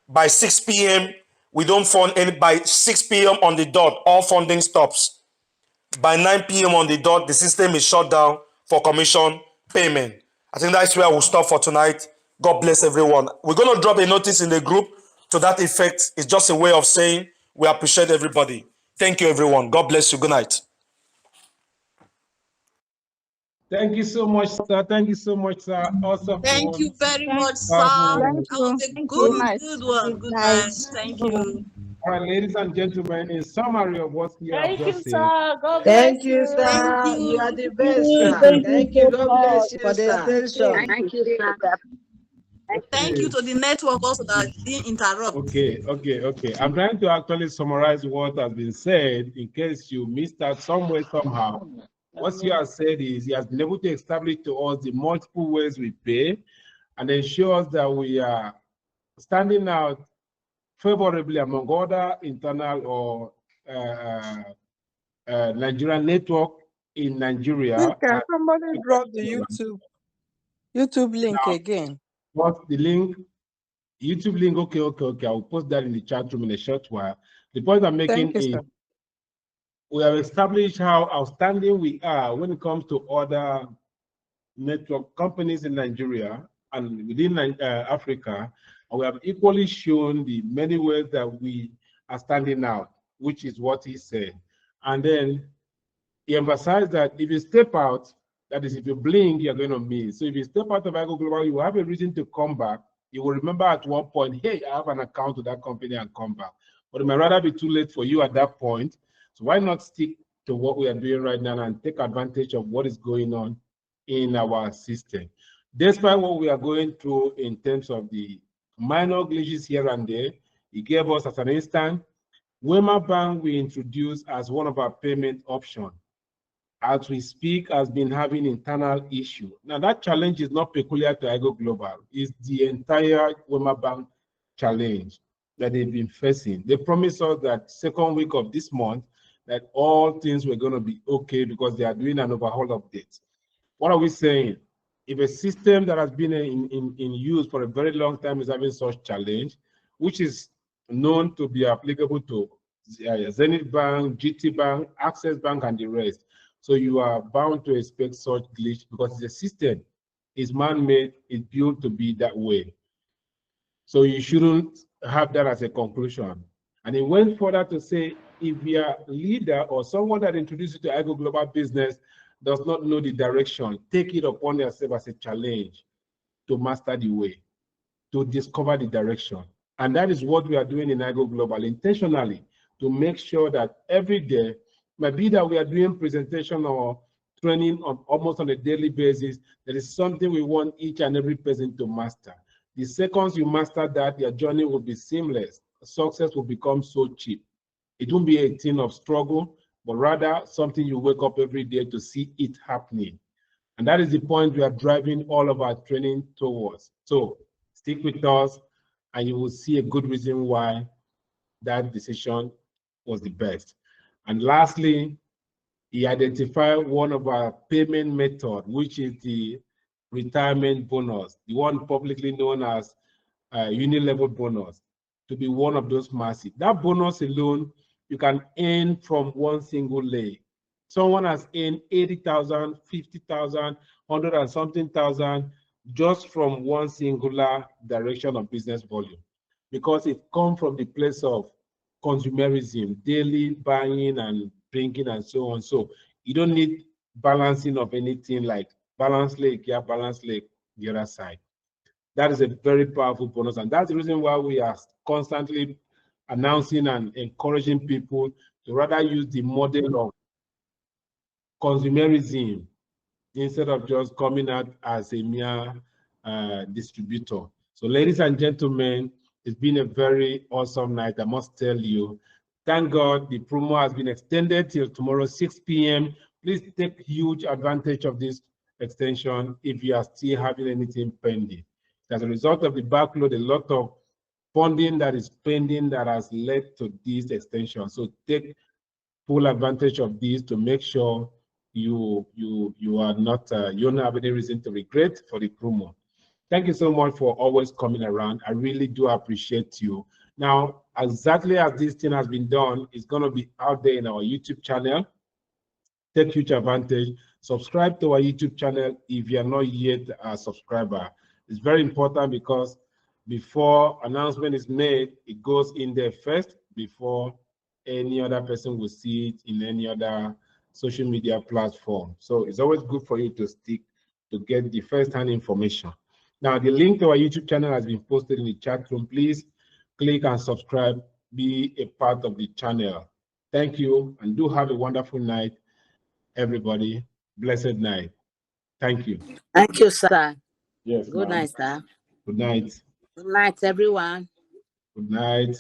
by 6 p.m., we don't fund any. By 6 p.m. on the dot, all funding stops. By 9 p.m. on the dot, the system is shut down for commission payment. I think that's where we'll stop for tonight. God bless everyone. We're going to drop a notice in the group to that effect. It's just a way of saying we appreciate everybody. Thank you, everyone. God bless you. Good night. Thank you so much, sir. Thank you so much, sir. Also, Thank you very much, sir. Thank That was a Good good night. one. Good night. Thank you. all right, ladies and gentlemen, in summary of what we have Thank you, just said, sir. God Thank bless you, sir. Thank You you. are the best, sir. Thank Thank you you. so God bless much. you, For the sir. extension. Thank you, sir. Thank you to the network also that didn't interrupt. Okay. I'm trying to actually summarize what has been said in case you missed that somewhere, somehow. What you have said is he has been able to establish to us the multiple ways we pay and ensures that we are standing out favorably among other internal or Nigerian network in Nigeria. Please, can somebody drop the YouTube link Now, again? what's the link? YouTube link, okay. I'll post that in the chat room in a short while. The point I'm making Thank you, is sir. we have established how outstanding we are when it comes to other network companies in Nigeria and within Africa. And we have equally shown the many ways that we are standing out, which is what he said. And then he emphasized that if you step out, that is, if you blink, you're going to miss. So if you step out of Airgo Global, you will have a reason to come back. You will remember at one point, hey, I have an account to that company and come back. But it might rather be too late for you at that point. So why not stick to what we are doing right now and take advantage of what is going on in our system? Despite what we are going through in terms of the minor glitches here and there, he gave us as an instance, Wema Bank we introduced as one of our payment options. As we speak, has been having internal issue. Now that challenge is not peculiar to Airgo Global. It's the entire Wema Bank challenge that they've been facing. They promised us that second week of this month that all things were going to be okay because they are doing an overhaul update. What are we saying? If a system that has been in use for a very long time is having such challenge, which is known to be applicable to Zenith Bank, GT Bank, Access Bank, and the rest. So you are bound to expect such glitch because the system is man-made, it's built to be that way. So you shouldn't have that as a conclusion. And he went further to say, if your leader or someone that introduced you to Airgo Global Business does not know the direction, take it upon yourself as a challenge to master the way, to discover the direction. And that is what we are doing in Airgo Global intentionally, to make sure that every day, maybe that we are doing presentation or training on almost on a daily basis, there is something we want each and every person to master. The seconds you master that, your journey will be seamless. Success will become so cheap. It won't be a thing of struggle, but rather something you wake up every day to see it happening. And that is the point we are driving all of our training towards. So stick with us and you will see a good reason why that decision was the best. And lastly, he identified one of our payment method, which is the retirement bonus, the one publicly known as uni-level bonus, to be one of those massive. That bonus alone, you can earn from one single leg. Someone has earned 80,000, 50,000, 100 and something thousand just from one singular direction of business volume, because it comes from the place of consumerism, daily buying and drinking and so on. So you don't need balancing of anything like balance leg here, balance leg the other side. That is a very powerful bonus. And that's the reason why we are constantly announcing and encouraging people to rather use the model of consumerism instead of just coming out as a mere distributor. So ladies and gentlemen, it's been a very awesome night, I must tell you. Thank God the promo has been extended till tomorrow, 6 p.m. Please take huge advantage of this extension if you are still having anything pending. As a result of the backlog, a lot of funding that is pending that has led to this extension. So take full advantage of this to make sure you are not you don't have any reason to regret for the promo. Thank you so much for always coming around. I really do appreciate you. Now, exactly as this thing has been done, it's going to be out there in our YouTube channel. Take huge advantage. Subscribe to our YouTube channel if you are not yet a subscriber. It's very important because before announcement is made, it goes in there first before any other person will see it in any other social media platform. So it's always good for you to stick to get the first-hand information. Now, the link to our YouTube channel has been posted in the chat room. Please click and subscribe, be a part of the channel. Thank you, and do have a wonderful night, everybody. Blessed night. Thank you. Thank you, sir. Yes. Good night, sir. Good night. Good night, everyone. Good night.